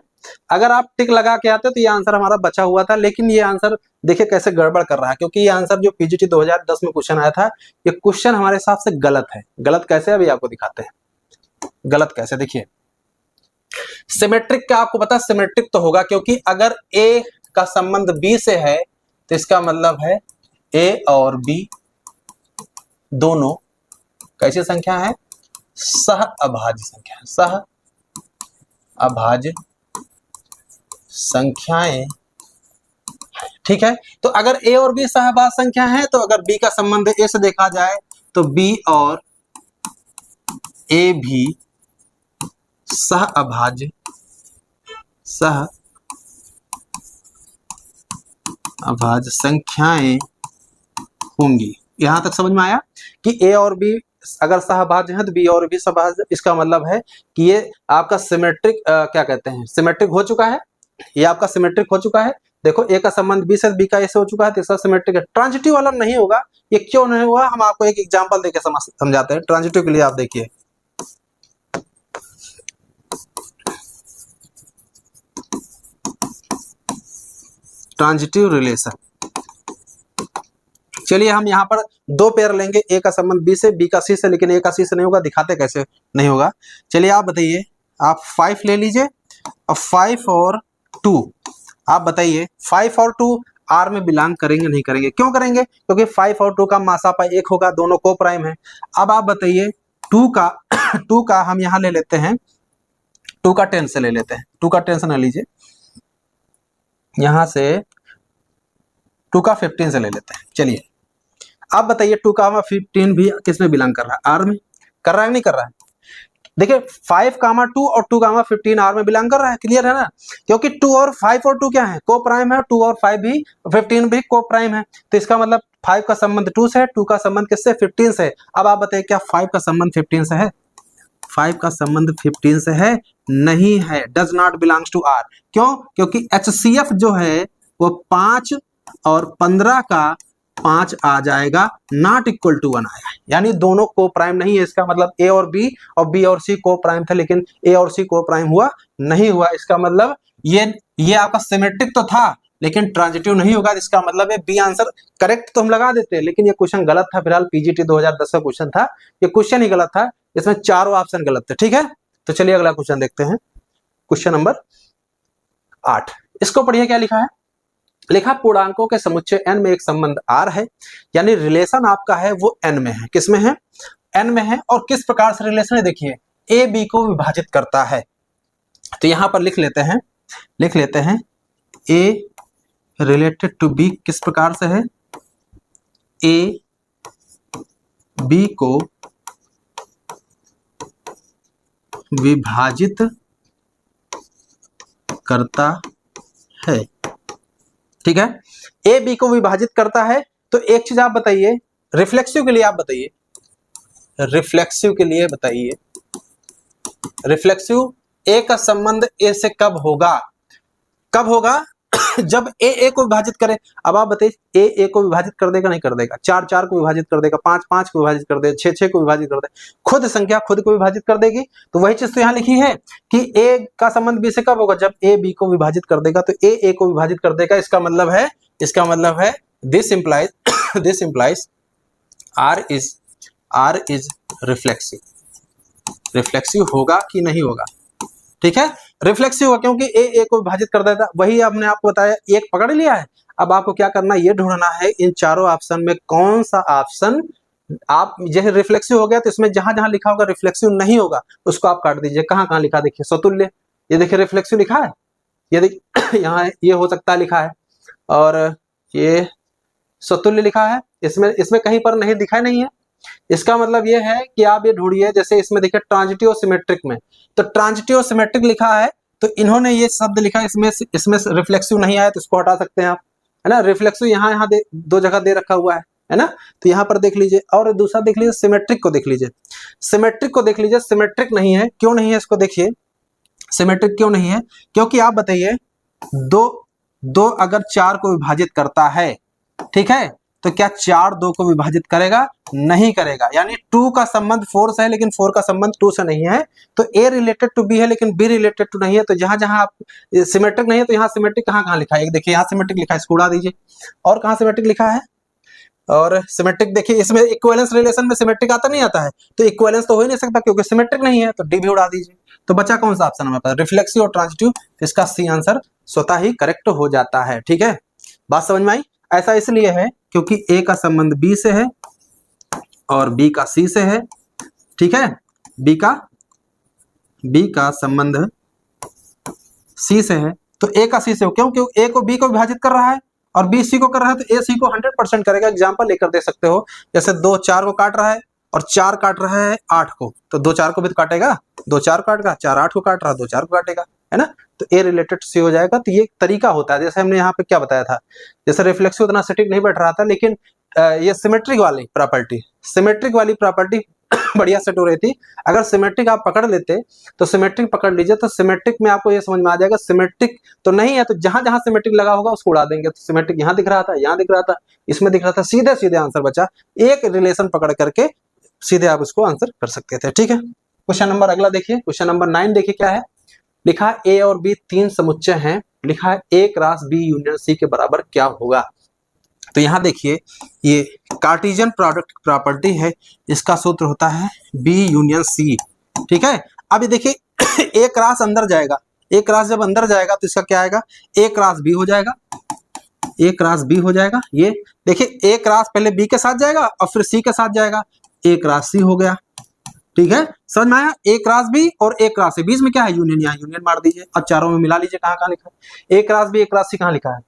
A: अगर आप टिक लगा के आते तो ये आंसर हमारा बचा हुआ था, लेकिन ये आंसर देखिए कैसे गड़बड़ कर रहा है, क्योंकि ये आंसर जो PGT 2010 में क्वेश्चन आया था, ये क्वेश्चन हमारे हिसाब से गलत है। गलत कैसे, अभी आपको दिखाते हैं गलत कैसे। देखिए सिमेट्रिक का आपको पता, सिमेट्रिक तो होगा क्योंकि अगर A का संबंध B से है तो इसका मतलब है A और B दोनों कैसी संख्या है, सह अभाज्य संख्या, सह अभाज्य संख्याएं, ठीक है। तो अगर A और B सहअभाज्य संख्या है, तो अगर B का संबंध A से देखा जाए तो B और A भी सह अभाज्य संख्याएं होंगी। यहां तक समझ में आया कि A और B अगर सहभाज्य है तो B और B सहभाज्य, इसका मतलब है कि ये आपका सिमेट्रिक क्या कहते हैं, सिमेट्रिक हो चुका है, ये आपका सिमेट्रिक हो चुका है। देखो A का संबंध B से, B का A से हो चुका है, तीसरा सिमेट्रिक है। ट्रांजिटिव वाला नहीं होगा, ये क्यों नहीं हुआ, हम आपको एक एग्जांपल देके समझाते हैं। ट्रांजिटिव के लिए आप देखिए, ट्रांजिटिव रिलेशन, चलिए हम यहाँ पर दो पेयर लेंगे, ए का संबंध बी से, बी का सी से, लेकिन ए का सी से नहीं होगा, दिखाते कैसे नहीं होगा। चलिए आप बताइए, आप 5 ले लीजिए और 5 और 2, आप बताइए 5 और 2 आर में बिलोंग करेंगे नहीं करेंगे, क्यों करेंगे, क्योंकि 5 और 2 का मासापा 1 होगा, दोनों को प्राइम है। अब आप बताइए 2 का हम यहाँ ले लेते हैं, 2 का टेंस ले लेते हैं, 2 का टेंस ना लीजिए, यहां से 2 का 15 से ले लेते हैं। चलिए आप बताइए 2 का 15 भी किस में बिलोंग कर रहा है? आर में कर रहा है, नहीं कर रहा है? देखिए 5 कामा 2 और 2 कामा 15 आर में बिलोंग कर रहा है, क्लियर है ना? क्योंकि 2 और 5 और 2 क्या है? को प्राइम है। 2 और 5 भी 15 भी को प्राइम है, तो इसका मतलब 5 का संबंध 2 से है, 2 का संबंध किससे? 15 से। अब आप बताइए क्या 5 का संबंध 15 से है? 5 का संबंध 15 से है? नहीं है, does not belongs to R. क्यों? क्योंकि HCF जो है वो 5 और 15 का 5 आ जाएगा, नॉट इक्वल टू 1 आया, यानी दोनों को प्राइम नहीं है। इसका मतलब A और B और C को प्राइम था, लेकिन A और C को प्राइम हुआ नहीं हुआ। इसका मतलब ये आपका सिमेट्रिक तो था लेकिन ट्रांजिटिव नहीं होगा। इसका मतलब है बी आंसर। करेक्ट तो हम लगा देते हैं, लेकिन ये क्वेश्चन गलत था। फिलहाल PGT 2010 का क्वेश्चन था, ये क्वेश्चन ही गलत था, इसमें चारों ऑप्शन गलत थे। ठीक है, तो चलिए अगला क्वेश्चन देखते हैं। क्वेश्चन नंबर 8, इसको पढ़िए क्या लिखा है। लिखा पूर्णांकों के समुच्चय n में एक संबंध R है, यानी रिलेशन आपका है वो n में है। किस में है? n में है। और किस प्रकार से रिलेशन है? देखिए A B को विभाजित करता है। तो यहां पर लिख लेते हैं A रिलेटेड टू B किस प्रकार से है? A B को विभाजित करता है। ठीक है, ए बी को विभाजित करता है। तो एक चीज आप बताइए, रिफ्लेक्सिव के लिए आप बताइए, रिफ्लेक्सिव के लिए बताइए, रिफ्लेक्सिव ए का संबंध ए से कब होगा? कब होगा? जब ए को विभाजित करे। अब आप बताइए ए को विभाजित कर देगा नहीं कर देगा? 4 को विभाजित कर देगा, 5 को विभाजित कर देगा, 6 को विभाजित कर देगा। खुद संख्या खुद को विभाजित कर देगी। तो वही चीज तो यहाँ लिखी है कि ए का संबंध बी से कब होगा? जब ए बी को विभाजित कर देगा। तो ए को विभाजित कर देगा। इसका मतलब है this implies R is reflexive. Reflexive होगा कि नहीं होगा? ठीक है, रिफ्लेक्सिव होगा क्योंकि ए को विभाजित कर देता। वही आपने आपको बताया, एक पकड़ लिया है। अब आपको क्या करना है, ये ढूंढना है इन चारों ऑप्शन में कौन सा ऑप्शन आप जैसे रिफ्लेक्सिव हो गया, तो इसमें जहां जहां लिखा होगा रिफ्लेक्सिव नहीं होगा उसको आप काट दीजिए। कहां कहां लिखा? देखिए सतुल्य, ये देखिए रिफ्लेक्सिव लिखा है, ये देखिए यहाँ ये हो सकता है लिखा है, और ये सतुल्य लिखा है। इसमें कहीं पर नहीं दिखा नहीं है। इसका मतलब ये है कि आप ये ढूंढिए, जैसे इसमें देखिए ट्रांजिटिव और सिमेट्रिक में, तो ट्रांजिटिव और सिमेट्रिक लिखा है, तो इन्होंने ये शब्द लिखा है, इसमें रिफ्लेक्सिव नहीं आया, तो इसको हटा सकते हैं आप, है ना। रिफ्लेक्सिव यहाँ दो जगह दे रखा हुआ है ना। तो यहाँ पर देख लीजिए, और दूसरा देख लीजिए सिमेट्रिक को देख लीजिए, सिमेट्रिक नहीं है। क्यों नहीं है इसको देखिए, सिमेट्रिक क्यों नहीं है? क्योंकि आप बताइए दो अगर 4 को विभाजित करता है, ठीक है, तो क्या 4 2 को विभाजित करेगा? नहीं करेगा। यानी 2 का संबंध 4 से है, लेकिन 4 का संबंध 2 से नहीं है। तो A रिलेटेड टू B है, लेकिन B रिलेटेड टू नहीं है। तो जहां जहां आप सिमेट्रिक नहीं है, तो यहाँ सिमेट्रिक कहां लिखा है? देखिए यहाँ सिमेट्रिक लिखा है, इसको उड़ा दीजिए। और कहां सिमेट्रिक लिखा है? और सिमेट्रिक देखिए, इसमें इक्विवेलेंस रिलेशन में सिमेट्रिक आता नहीं आता है, तो इक्विवेलेंस तो हो ही नहीं सकता क्योंकि सिमेट्रिक नहीं है। तो डी भी उड़ा दीजिए। तो बचा कौन सा ऑप्शन हमारे पास? रिफ्लेक्सिव और ट्रांजिटिव। इसका सी आंसर स्वतः ही करेक्ट हो जाता है। ठीक है, बात समझ में आई? ऐसा इसलिए है क्योंकि ए का संबंध बी से है और बी का सी से है। ठीक है, बी का संबंध सी से है, तो ए का सी से हो। क्यों? ए को बी को विभाजित कर रहा है और बी सी को कर रहा है, तो ए सी को 100% करेगा। एग्जांपल लेकर दे सकते हो, जैसे 2 4 को काट रहा है और 4 काट रहा है 8 को, तो 2 4 को भी तो काटेगा, 2 4 काटेगा, 4 8 को काट रहा है, 2 4 को काटेगा, है ना। तो ए रिलेटेड सी हो जाएगा। तो ये तरीका होता है, जैसे हमने यहाँ पे क्या बताया था, जैसे रिफ्लेक्सिव उतना सटीक नहीं बैठ रहा था, लेकिन ये सिमेट्रिक वाली प्रॉपर्टी बढ़िया सेट हो रही थी। अगर सिमेट्रिक आप पकड़ लेते तो सिमेट्रिक पकड़ लीजिए, तो सिमेट्रिक में आपको ये समझ में आ जाएगा सिमेट्रिक तो नहीं है, तो जहां जहां सिमेट्रिक लगा होगा उसको उड़ा देंगे। तो सिमेट्रिक यहाँ दिख रहा था, यहाँ दिख रहा था, इसमें दिख रहा था, सीधे आंसर बचा। एक रिलेशन पकड़ करके सीधे आप उसको आंसर कर सकते थे। ठीक है, क्वेश्चन नंबर अगला देखिए, क्वेश्चन नंबर 9 देखिए क्या है। लिखा है ए और बी 3 समुच्चय हैं, लिखा है ए क्रॉस बी यूनियन सी के बराबर क्या होगा। तो यहां देखिए, ये कार्टेशियन प्रोडक्ट प्रॉपर्टी है, इसका सूत्र होता है बी यूनियन सी। ठीक है, अब ये देखिए ए क्रॉस अंदर जाएगा, ए क्रॉस जब अंदर जाएगा तो इसका क्या आएगा? ए क्रॉस बी हो जाएगा, ए क्रॉस बी हो जाएगा। ये देखिए ए क्रॉस पहले बी के साथ जाएगा और फिर सी के साथ जाएगा, ए क्रॉस सी हो गया। ठीक है, समझ में आया। ए क्रॉस बी और ए क्रॉस सी, बीच में क्या है यूनियन, यहाँ यूनियन मार दीजिए और चारों में मिला लीजिए। कहाँ कहाँ लिखा है ए क्रॉस बी, ए क्रॉस सी कहाँ लिखा है,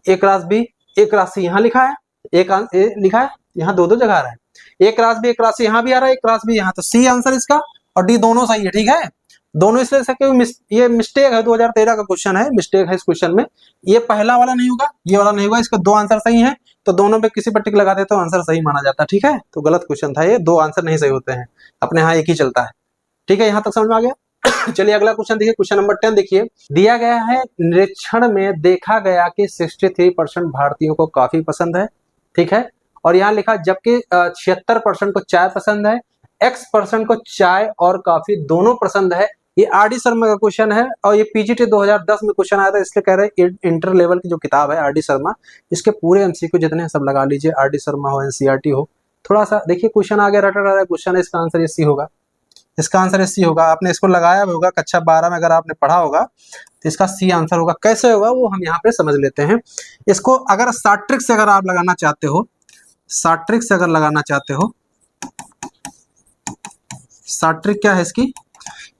A: ए क्रॉस बी ए क्रॉस सी यहाँ लिखा है, ए लिखा है, यहाँ दो दो जगह आ रहा है। ए क्रॉस बी ए क्रॉस सी यहाँ भी आ रहा है, ए क्रॉस बी यहाँ, तो सी आंसर इसका और डी दोनों सही है। ठीक है, दोनों इसलिए ये मिस्टेक है, 2013 का क्वेश्चन है, मिस्टेक है इस क्वेश्चन में। ये पहला वाला नहीं होगा, ये वाला नहीं होगा, इसका दो आंसर सही है, तो दोनों पे किसी पर टिक लगा देते तो आंसर सही माना जाता है। ठीक है, तो गलत क्वेश्चन था ये, दो आंसर नहीं सही होते हैं, अपने यहाँ एक ही चलता है। ठीक है, यहाँ तक समझ में आ गया। चलिए अगला क्वेश्चन देखिए, क्वेश्चन नंबर 10 देखिए, दिया गया है निरीक्षण में देखा गया कि 63% भारतीयों को कॉफी पसंद है। ठीक है, और यहाँ लिखा जबकि 76% को चाय पसंद है, X% को चाय और कॉफी दोनों पसंद है। ये आर डी शर्मा का क्वेश्चन है और ये पीजीटी 2010 में क्वेश्चन आया था, इसलिए कह रहे हैं इंटर लेवल की जो किताब है आर डी शर्मा, इसके पूरे एमसीक्यू जितने हैं सब लगा लीजिए, आर डी शर्मा हो एनसीईआरटी हो। थोड़ा सा देखिए क्वेश्चन आगे रटा रहा है क्वेश्चन है, इसका आंसर सी होगा, इसका आंसर सी होगा। आपने इसको लगाया भी होगा कक्षा 12 में, अगर आपने पढ़ा होगा तो इसका सी आंसर होगा। कैसे होगा वो हम यहाँ पे समझ लेते हैं। इसको अगर शॉर्ट ट्रिक से अगर आप लगाना चाहते हो, शॉर्ट ट्रिक से अगर लगाना चाहते हो, शॉर्ट ट्रिक क्या है इसकी,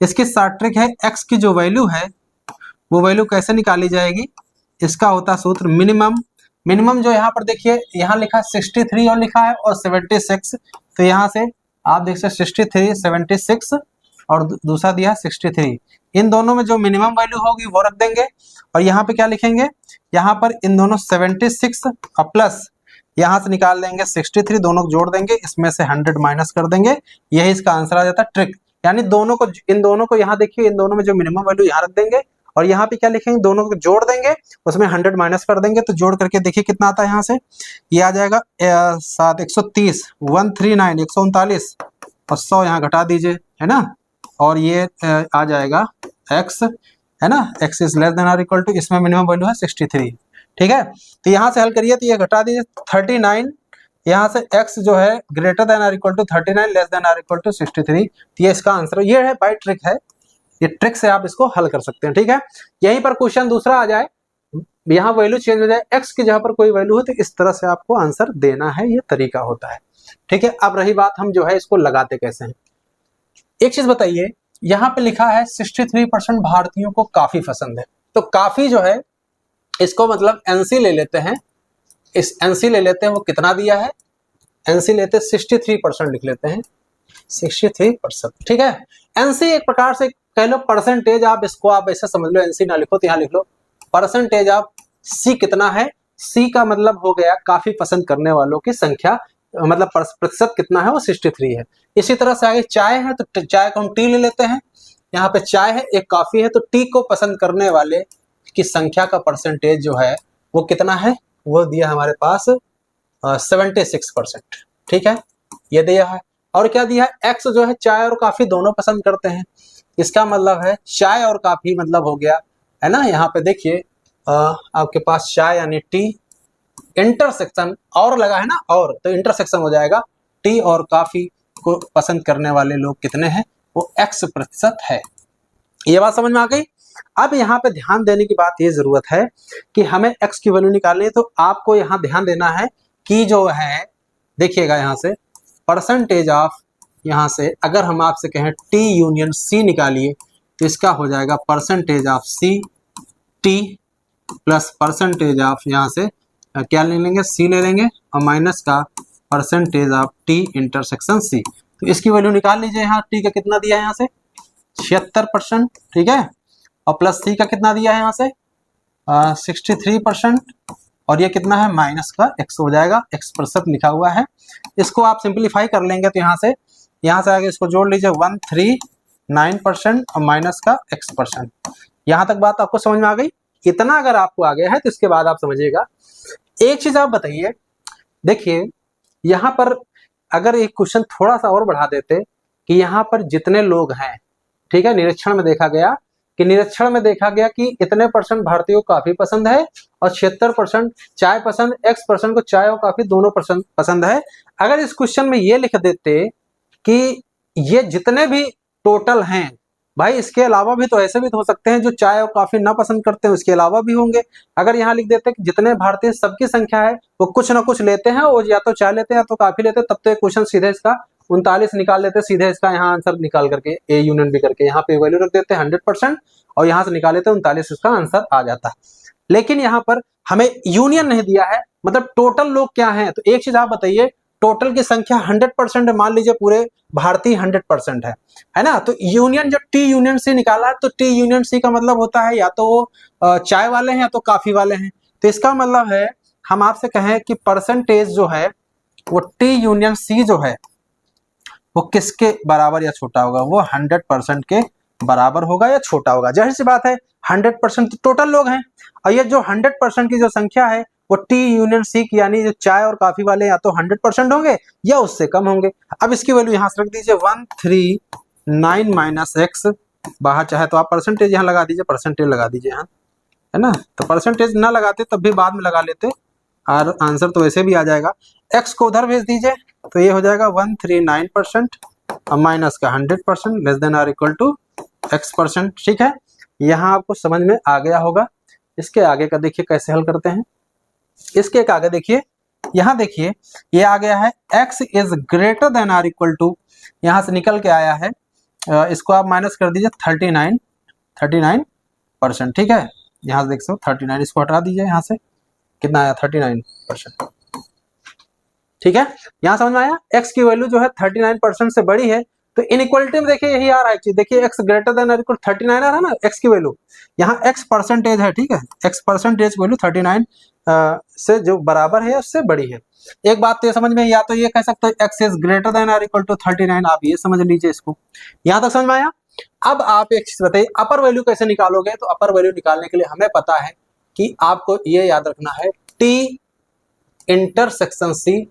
A: इसकी शॉर्ट ट्रिक है x की जो वैल्यू है वो वैल्यू कैसे निकाली जाएगी। इसका होता सूत्र मिनिमम, मिनिमम जो यहाँ पर देखिए यहाँ लिखा 63 और लिखा है और 76, तो यहाँ से आप देख सकते 63 76 और दूसरा दिया 63, इन दोनों में जो मिनिमम वैल्यू होगी वो रख देंगे और यहाँ पे क्या लिखेंगे, यहाँ पर इन दोनों 76 और प्लस यहाँ से निकाल देंगे 63, दोनों को जोड़ देंगे, इसमें से 100 माइनस कर देंगे, यही इसका आंसर आ जाता है ट्रिक। यानी दोनों को, इन दोनों को यहाँ देखिए, इन दोनों में जो मिनिमम वैल्यू यहाँ रख देंगे और यहाँ पे क्या लिखेंगे, दोनों को जोड़ देंगे, उसमें 100 माइनस कर देंगे, तो जोड़ करके देखिए कितना आता है। यहाँ से ये आ जाएगा 130 139 139 और 100 यहाँ घटा दीजिए, है ना, और ये आ जाएगा x, है ना, x इज लेस देन और इक्वल टू, इसमें मिनिमम वैल्यू है 63। ठीक है, तो यहाँ से हल करिए तो ये घटा दीजिए 39, यहाँ से x जो है ग्रेटर देन और इक्वल टू 39 लेस देन और इक्वल टू 63, तो ये इसका आंसर ये है बाय ट्रिक है, ये ट्रिक से आप इसको हल कर सकते हैं। ठीक है, यहीं पर क्वेश्चन दूसरा आ जाए, यहाँ वैल्यू चेंज हो जाए, x की जगह पर कोई वैल्यू हो, तो इस तरह से आपको आंसर देना है, ये तरीका होता है। ठीक है, अब रही बात हम जो है इसको लगाते कैसे हैं। एक चीज बताइए, यहाँ पे लिखा है 63% भारतीयों को काफी पसंद है, तो काफी जो है इसको मतलब एनसी ले लेते हैं, इस एनसी ले लेते हैं, वो कितना दिया है, एनसी लेते 63% लिख लेते हैं, 63%। ठीक है, एनसी एक प्रकार से कह लो परसेंटेज, आप इसको आप ऐसे समझ लो, एनसी ना लिखो तो यहाँ लिख लो परसेंटेज ऑफ सी कितना है, सी का मतलब हो गया काफी पसंद करने वालों की संख्या, मतलब प्रतिशत कितना है वो 63 है। इसी तरह से आगे चाय है, तो चाय को हम टी ले लेते हैं, यहाँ पे चाय है, एक कॉफी है, तो टी को पसंद करने वाले की संख्या का परसेंटेज जो है वो कितना है, वो दिया हमारे पास 76%। ठीक है, ये दिया है, और क्या दिया है, एक्स जो है चाय और कॉफी दोनों पसंद करते हैं, इसका मतलब है चाय और कॉफी मतलब हो गया, है ना, यहाँ पे देखिए आपके पास चाय यानी टी, इंटरसेक्शन और लगा है ना, और तो इंटरसेक्शन हो जाएगा, टी और कॉफी को पसंद करने वाले लोग कितने हैं, वो x% है। ये बात समझ में आ गई। अब यहाँ पे ध्यान देने की बात ये जरूरत है कि हमें x की वैल्यू निकालनी है, तो आपको यहाँ ध्यान देना है कि जो है देखिएगा यहाँ से परसेंटेज ऑफ, यहाँ से अगर हम आपसे कहें टी यूनियन सी निकालिए, तो इसका हो जाएगा percentage of C T plus percentage of, यहाँ से क्या ले लेंगे, सी ले लेंगे और माइनस का percentage of T intersection C, तो इसकी वैल्यू निकाल लीजिए। यहाँ टी का कितना दिया है, यहाँ से 76%। ठीक है, और प्लस सी का कितना दिया है, यहाँ से 63%, और ये कितना है माइनस का x हो जाएगा, x% लिखा हुआ है। इसको आप सिंप्लीफाई कर लेंगे तो यहाँ से आगे इसको जोड़ लीजिए 139% और माइनस का x%। यहाँ तक बात आपको समझ में आ गई। इतना अगर आपको आ गया है तो इसके बाद आप समझिएगा। एक चीज आप बताइए, देखिए यहाँ पर अगर एक क्वेश्चन थोड़ा सा और बढ़ा देते कि यहाँ पर जितने लोग हैं, ठीक है, निरीक्षण में देखा गया कि इतने % भारतीयों को काफी पसंद है और 76% चाय पसंद, x% को चाय और काफी दोनों पसंद है। अगर इस क्वेश्चन में ये लिख देते कि ये जितने भी टोटल हैं, भाई इसके अलावा भी तो ऐसे भी तो हो सकते हैं जो चाय और काफी ना पसंद करते हैं, उसके अलावा भी होंगे। अगर यहाँ लिख देते कि जितने भारतीय सबकी संख्या है वो कुछ ना कुछ लेते हैं, और या तो चाय लेते हैं या तो काफी लेते हैं, तब तो एक क्वेश्चन सीधे इसका 39 निकाल लेते सीधे इसका यहाँ आंसर निकाल करके ए यूनियन बी करके यहाँ पे वैल्यू रख देते 100% और यहाँ से निकाल लेते 39 इसका आंसर आ जाता है। लेकिन यहाँ पर हमें यूनियन नहीं दिया है, मतलब टोटल लोग क्या हैं। तो एक चीज आप बताइए, टोटल की संख्या 100% मान लीजिए पूरे भारतीय 100% है ना। तो यूनियन जब टी यूनियन सी निकाला तो टी यूनियन सी का मतलब होता है या तो वो चाय वाले हैं या तो कॉफी वाले हैं। तो इसका मतलब है हम आपसे कहें कि परसेंटेज जो है वो टी यूनियन सी जो है वो किसके बराबर या छोटा होगा, वो 100% के बराबर होगा या छोटा होगा। जाहिर सी बात है 100% टोटल लोग हैं और ये जो 100% की जो संख्या है वो टी यूनियन सी की यानी जो चाय और कॉफी वाले या तो 100% होंगे या उससे कम होंगे। अब इसकी वैल्यू यहां से रख दीजिए 139 माइनस एक्स, बाहर चाहे तो आप परसेंटेज यहाँ लगा दीजिए, परसेंटेज लगा दीजिए यहाँ, है ना। तो परसेंटेज ना लगाते तब भी बाद में लगा लेते और आंसर तो वैसे भी आ जाएगा। एक्स को उधर भेज दीजिए तो ये हो जाएगा 139% और माइनस का 100% less than or equal to x%। ठीक है, यहाँ आपको समझ में आ गया होगा। इसके आगे का देखिए कैसे हल करते हैं। इसके एक आगे देखिए, यहाँ देखिए ये आ गया है x is greater than or equal to, यहाँ से निकल के आया है, इसको आप माइनस कर दीजिए 39%। ठीक है, यहाँ से देख सकते हो 39, इसको हटा दीजिए, यहाँ से कितना आया 39%। ठीक है, यहाँ समझ में आया। x की वैल्यू जो है 39% से बड़ी है तो इनइक्वालिटी में देखिए यही आ रहा है चीज, देखिए x ग्रेटर देन और इक्वल 39 आ रहा है ना x की वैल्यू, यहाँ x परसेंटेज है। ठीक है, x परसेंटेज वैल्यू 39 से जो बराबर है उससे बड़ी है। एक बात तो ये समझ में, या तो ये कह सकते हो x इज ग्रेटर देन और इक्वल टू 39, आप ये समझ लीजिए इसको। यहाँ तक समझ में आया। अब आप एक चीज बताइए, अपर वैल्यू कैसे निकालोगे। तो अपर वैल्यू निकालने के लिए हमें पता है कि आपको ये याद रखना है t इंटरसेक्शन c,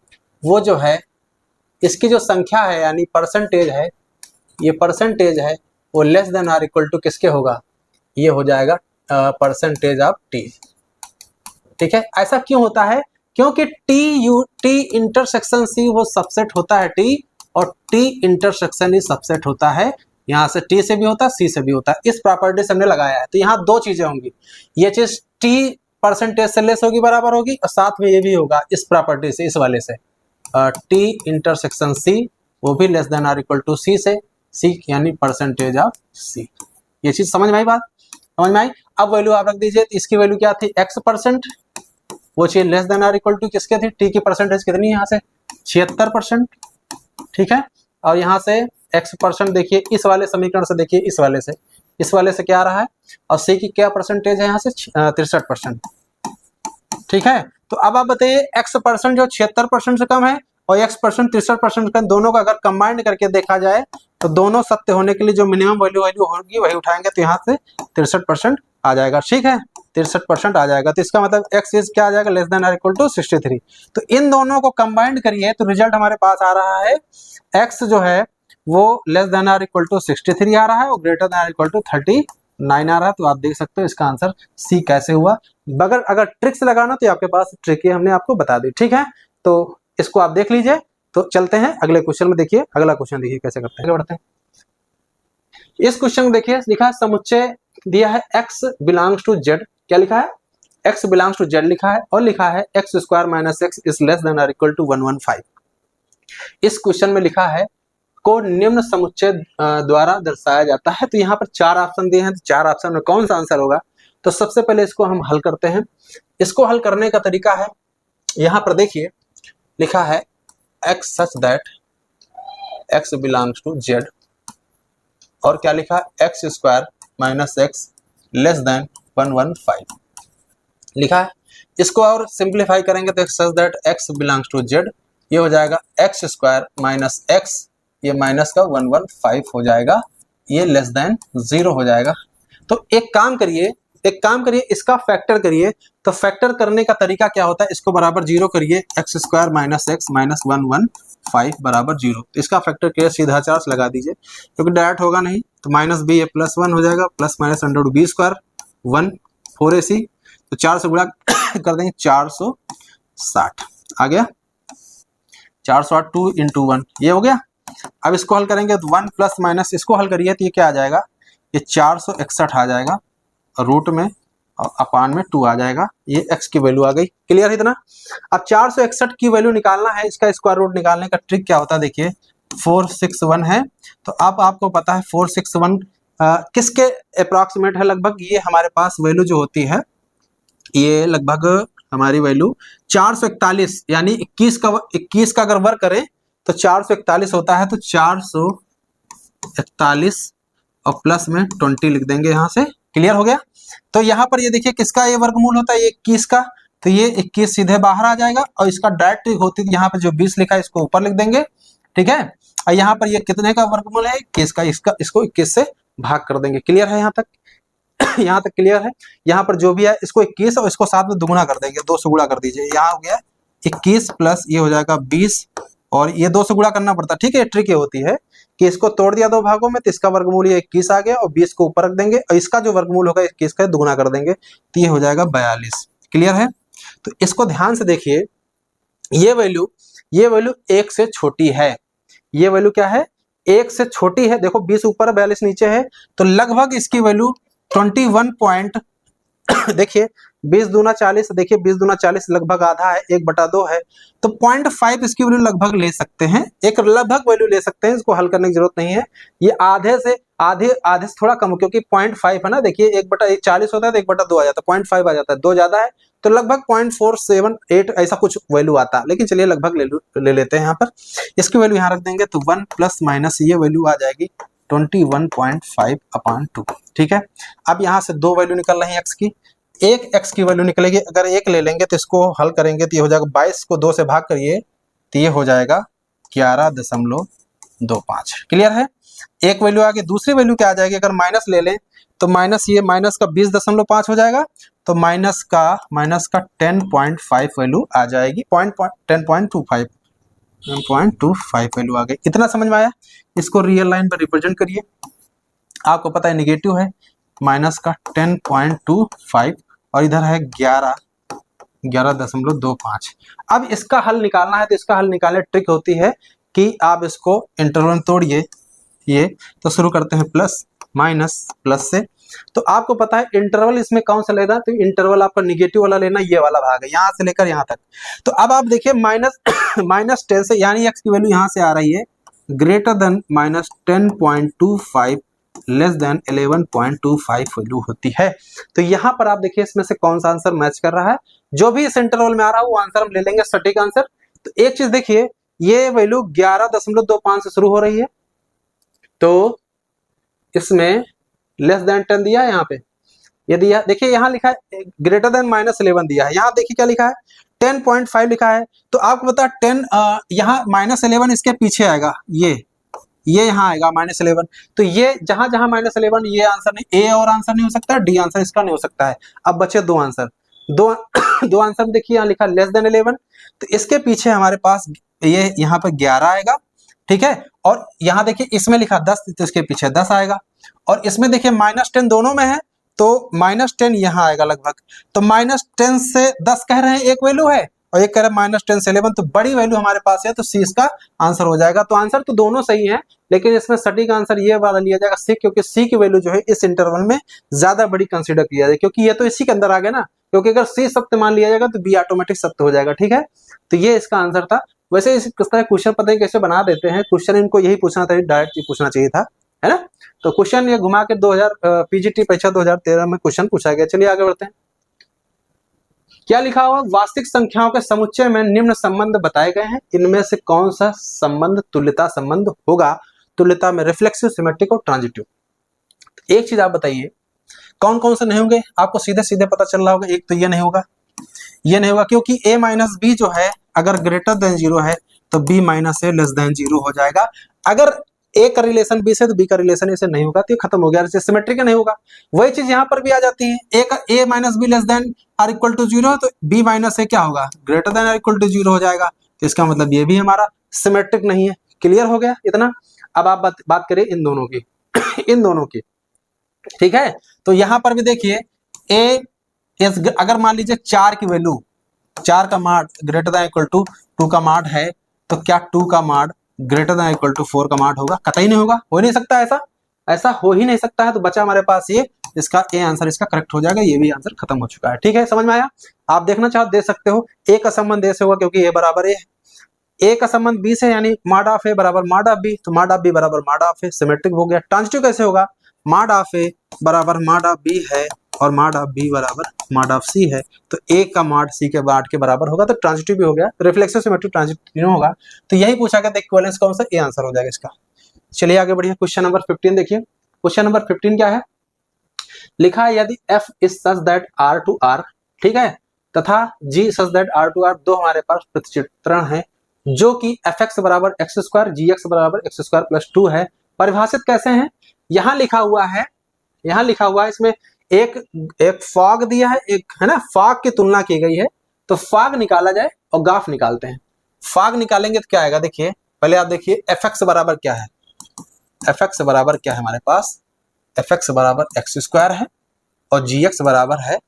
A: वो जो है इसकी जो संख्या है यानी परसेंटेज है, ये परसेंटेज है वो less than or equal to किसके होगा, ये हो जाएगा परसेंटेज ऑफ टी। ठीक है, ऐसा क्यों होता है, क्योंकि टी इंटरसेक्शन सी वो सबसेट होता है टी, और टी इंटरसेक्शन ही सबसेट होता है, यहाँ से टी से भी होता है सी से भी होता है। इस प्रॉपर्टी से हमने लगाया है। तो यहाँ दो चीजें होंगी, ये चीज टी परसेंटेज से लेस होगी बराबर होगी, और साथ में ये भी होगा इस प्रॉपर्टी से, इस वाले से टी इंटरसेक्शन सी वो भी less than or equal to C से, सी यानी परसेंटेज ऑफ सी। ये चीज समझ में आई, बात समझ में आई। अब वैल्यू आप रख दीजिए, इसकी वैल्यू क्या थी x%, वो चीज less than or equal to किसके थी, टी की परसेंटेज कितनी, यहाँ से 76%। ठीक है, और यहाँ से x% देखिए इस वाले समीकरण से, देखिए इस वाले से क्या आ रहा है, और सी की क्या परसेंटेज है यहाँ से 63%। ठीक है, तो अब आप बताइए x% जो 76% से कम है और x% 63% का, दोनों का अगर कंबाइंड करके देखा जाए तो दोनों सत्य होने के लिए जो मिनिमम वैल्यू होगी वही उठाएंगे, तो यहाँ से 63% आ जाएगा। ठीक है, 63% आ जाएगा। तो इसका मतलब x इज क्या आ जाएगा, less than or equal to 63। तो इन दोनों को कंबाइंड करिए तो रिजल्ट हमारे पास आ रहा है x जो है वो less than or equal to 63 आ रहा है और greater than or equal to 39 आ रहा है। तो आप देख सकते हो इसका आंसर सी कैसे हुआ। अगर ट्रिक्स लगाना तो आपके पास ट्रिक है, हमने आपको बता दी। ठीक है, तो इसको आप देख लीजिए। तो चलते हैं अगले क्वेश्चन में। देखिए अगला क्वेश्चन देखिए कैसे करते हैं, बढ़ते हैं। इस क्वेश्चन में देखिए लिखा है समुच्चय दिया है x बिलोंग्स टू z, क्या लिखा है, x बिलोंग्स टू z लिखा है, और लिखा है x square minus x is less than or equal to 115। इस क्वेश्चन में लिखा है को निम्न समुच्चय द्वारा दर्शाया जाता है। तो यहाँ पर 4 ऑप्शन दिए हैं, तो 4 ऑप्शन में कौन सा आंसर होगा। तो सबसे पहले इसको हम हल करते हैं। इसको हल करने का तरीका है, यहाँ पर देखिए लिखा है x such that x belongs to z, और क्या लिखा है x square minus x less than 115 लिखा है। इसको और सिंप्लीफाई करेंगे तो such that x belongs to z, ये हो जाएगा x स्क्वायर माइनस x, ये माइनस का 115 हो जाएगा, ये लेस देन 0 हो जाएगा। तो एक काम करिए इसका फैक्टर करिए। तो फैक्टर करने का तरीका क्या होता है, इसको बराबर 0 करिए, x square minus x minus 115 बराबर 0। इसका फैक्टर करिए, सीधा चार्ज लगा दीजिए क्योंकि डायरेक्ट होगा नहीं। तो माइनस बी प्लस 1 हो जाएगा, plus minus under B square 1 4ac, तो 4 से गुणा कर देंगे 460 आ गया, 460 2 into 1 ये हो गया। अब इसको हल करेंगे तो 1 प्लस माइनस इसको हल करिए तो ये क्या आ जाएगा, ये 461 आ जाएगा, रूट में और अपान में 2 आ जाएगा, ये x की वैल्यू आ गई। क्लियर है इतना। अब 461 की वैल्यू निकालना है, इसका स्क्वायर रूट निकालने का ट्रिक क्या होता है, देखिए 461 है। तो अब आपको पता है 461 किसके अप्रॉक्सीमेट है लगभग, ये हमारे पास वैल्यू जो होती है ये लगभग हमारी वैल्यू 441, यानी 21 का अगर वर्क करें तो 441 होता है। तो 441 और प्लस में 20 लिख देंगे यहाँ से। क्लियर हो गया। तो यहाँ पर ये देखिए किसका ये वर्गमूल होता है, ये 21 का, तो ये 21 सीधे बाहर आ जाएगा और इसका डायरेक्ट होती है यहाँ पर जो 20 लिखा है इसको ऊपर लिख देंगे। ठीक है। और यहाँ पर ये कितने का वर्गमूल है, 21 का, इसको 21 से भाग कर देंगे। क्लियर है यहाँ तक? यहाँ तक क्लियर है। यहाँ पर जो भी है इसको 21 और इसको साथ में दुगुना कर देंगे, 2 से गुणा कर दीजिए। यहाँ हो गया 21 प्लस ये हो जाएगा 20 और ये 2 से गुणा करना पड़ता है। ठीक है। ट्रिक ये होती है कि इसको तोड़ दिया 2 भागों में तो इसका वर्गमूल ये 21 आ गया और 20 को ऊपर रख देंगे और इसका जो वर्गमूल होगा 21 का दुगुना कर देंगे तो ये हो जाएगा 42। क्लियर है। तो इसको ध्यान से देखिए, ये वैल्यू 1 से छोटी है। ये वैल्यू क्या है, 1 से छोटी है। देखो 20 ऊपर 42 नीचे है, तो लगभग इसकी वैल्यू 21 पॉइंट देखिए 20 दूना 40, देखिए 20 दूना 40 लगभग आधा है, 1/2 है। तो 0.5 इसकी वैल्यू लगभग ले सकते हैं, एक लगभग वैल्यू ले सकते हैं। इसको हल करने की जरूरत नहीं है। ये आधे से थोड़ा कम, क्योंकि 0.5 है ना। देखिए 1/40 होता है तो 1/2 आ जाता है, 0.5 आ जाता है, 2 ज्यादा है तो लगभग 0.478 ऐसा कुछ वैल्यू आता है। लेकिन चलिए लगभग ले लेते हैं। यहाँ पर इसकी वैल्यू यहाँ रख देंगे तो 1 प्लस माइनस ये वैल्यू आ जाएगी 21.5/2। ठीक है। अब यहाँ से 2 वैल्यू निकल रही है एक्स की, एक एक्स की वैल्यू निकलेगी। अगर एक ले लेंगे तो इसको हल करेंगे तो ये हो जाएगा 22 को 2 से भाग करिए तो ये हो जाएगा 11.25। क्लियर है। एक वैल्यू आ गई। दूसरी वैल्यू क्या आ जाएगी, अगर माइनस ले लें तो माइनस का 20.5 हो जाएगा, तो माइनस का 10.5 वैल्यू आ जाएगी, 10.25 वैल्यू आ गई। इतना समझ में आया। इसको रियल लाइन पर रिप्रेजेंट करिए। आपको पता है निगेटिव है, माइनस का 10.25 और इधर है 11.25। अब इसका हल निकालना है तो इसका हल निकालने ट्रिक होती है कि आप इसको इंटरवल तोड़िए। ये तो शुरू करते हैं प्लस माइनस प्लस से। तो आपको पता है इंटरवल इसमें कौन सा लेना, तो इंटरवल आपका निगेटिव वाला लेना, ये वाला भाग है यहाँ से लेकर यहाँ तक। तो अब आप देखिए -10 से, यानी x की वैल्यू यहाँ से आ रही है greater then -10.25 less than 11.25 value होती है। तो यहाँ पर आप देखिए इसमें से कौन सा आंसर मैच कर रहा है। जो भी इस इंटरवल में आ रहा है वो आंसर हम ले लेंगे, सटीक आंसर। तो एक चीज देखिए, ये वैल्यू 11.25 से शुरू हो रही है, तो इसमें लेस देन 10 दिया है यहाँ पे, ये दिया। देखिए यहाँ लिखा है ग्रेटर देन -11 दिया है, यहाँ देखिए क्या लिखा है 10.5 लिखा है। तो आपको पता है 10 यहाँ -11 इसके पीछे आएगा, ये यहाँ आएगा -11। तो ये जहां -11 ये आंसर नहीं, ए और आंसर नहीं हो सकता, डी आंसर इसका नहीं हो सकता है। अब बचे 2 आंसर, दो आंसर देखिए यहाँ लिखा लेस देन 11, तो इसके पीछे हमारे पास ये यहाँ पर 11 आएगा। ठीक है। और यहाँ देखिए इसमें लिखा 10, तो इसके पीछे 10 आएगा। और इसमें देखिए -10 दोनों में है, तो -10 यहाँ आएगा लगभग। तो -10 से 10 कह रहे हैं एक वैल्यू है और एक कह रहे हैं -10 से 11, तो बड़ी वैल्यू हमारे पास है, तो सी इसका आंसर हो जाएगा। तो आंसर तो दोनों सही है, लेकिन इसमें सटीक आंसर ये वाला लिया जाएगा सी, क्योंकि सी की वैल्यू जो है इस इंटरवल में ज्यादा बड़ी कंसीडर किया जाए, क्योंकि ये तो इसी के अंदर आ गया ना। क्योंकि अगर सी सत्य मान लिया जाएगा तो बी ऑटोमेटिक सत्य हो जाएगा। ठीक है। तो ये इसका आंसर था। वैसे इस तरह क्वेश्चन पता है कैसे बना देते हैं, क्वेश्चन इनको यही पूछना था, डायरेक्ट पूछना चाहिए था, है ना। तो क्वेश्चन ये घुमा के 2000 पीजीटी परीक्षा 2013 में क्वेश्चन पूछा गया। चलिए आगे बढ़ते हैं। क्या लिखा हुआ, वास्तविक संख्याओं के समुच्चय में निम्न संबंध बताए गए हैं, इनमें से कौन सा संबंध तुल्यता संबंध होगा। तुल्यता में रिफ्लेक्सिव, सिमेट्रिक और ट्रांजिटिव। एक चीज आप बताइए कौन कौन से नहीं होंगे, आपको सीधे सीधे पता चल रहा होगा। एक तो ये नहीं होगा, ये नहीं होगा, क्योंकि a माइनस बी जो है अगर ग्रेटर देन 0 है तो b माइनस ए लेस देन 0 हो जाएगा। अगर a का रिलेशन b से तो b का रिलेशन a से नहीं होगा, तो ये खत्म हो गया, सिमेट्रिक नहीं होगा। वही चीज यहाँ पर भी आ जाती है, a minus B less than or equal to 0 तो b माइनस ए क्या होगा, greater than or equal to 0 हो जाएगा। तो इसका मतलब ये भी हमारा सिमेट्रिक नहीं है। क्लियर हो गया इतना। अब आप बात करें इन दोनों की इन दोनों की। ठीक है। तो यहाँ पर भी देखिए अगर मान लीजिए 4 की वैल्यू, 4 का माड ग्रेटर देन इक्वल टू 2 का माड है, तो क्या 2 का माड ग्रेटर देन इक्वल टू 4 का माड होगा? कतई नहीं होगा, हो नहीं सकता, ऐसा हो ही नहीं सकता है। तो बचा हमारे पास ये, इसका ए आंसर इसका करेक्ट हो जाएगा। ये भी आंसर खत्म हो चुका है। ठीक है, समझ में आया। आप देखना चाहो देख सकते हो, ए का संबंध ए से होगा क्योंकि ए बराबर ए है। ए का संबंध बी से, यानी मॉड ऑफ ए बराबर मॉड ऑफ बी, तो मॉड ऑफ बी बराबर मॉड ऑफ ए, सिमेट्रिक हो गया। ट्रांजिटिव कैसे होगा, मॉड ऑफ ए बराबर मॉड ऑफ बी है और मॉड ऑफ बी बराबर मॉड ऑफ सी है, तो ए का मॉड सी के मॉड के बराबर होगा, तो ट्रांजिटिव भी हो गया। रिफ्लेक्सिव सिमेट्रिक ट्रांजिटिव तीनों होगा, तो यही पूछा गया, इक्विवेलेंस कौन सा, ए आंसर हो जाएगा इसका। चलिए आगे बढ़िए, क्वेश्चन नंबर 15 देखिए। क्वेश्चन नंबर 15 क्या है, लिखा है यदि f is such that r to r, ठीक है, तथा g such that r to r, दो हमारे पास प्रतिचित्रण है जो कि fx बराबर एक्स स्क्वायर gx बराबर एक्स स्क्वायर प्लस 2 है, परिभाषित कैसे हैं, यहाँ लिखा हुआ है, इसमें एक फॉग दिया है, एक है ना, फॉग की तुलना की गई है, तो फॉग निकाला जाए और ग्राफ निकालते हैं। फॉग निकालेंगे तो क्या आएगा, देखिए पहले आप देखिए fx बराबर क्या है, fx बराबर क्या है हमारे पास, fx बराबर एक्स स्क्वायर है और gx बराबर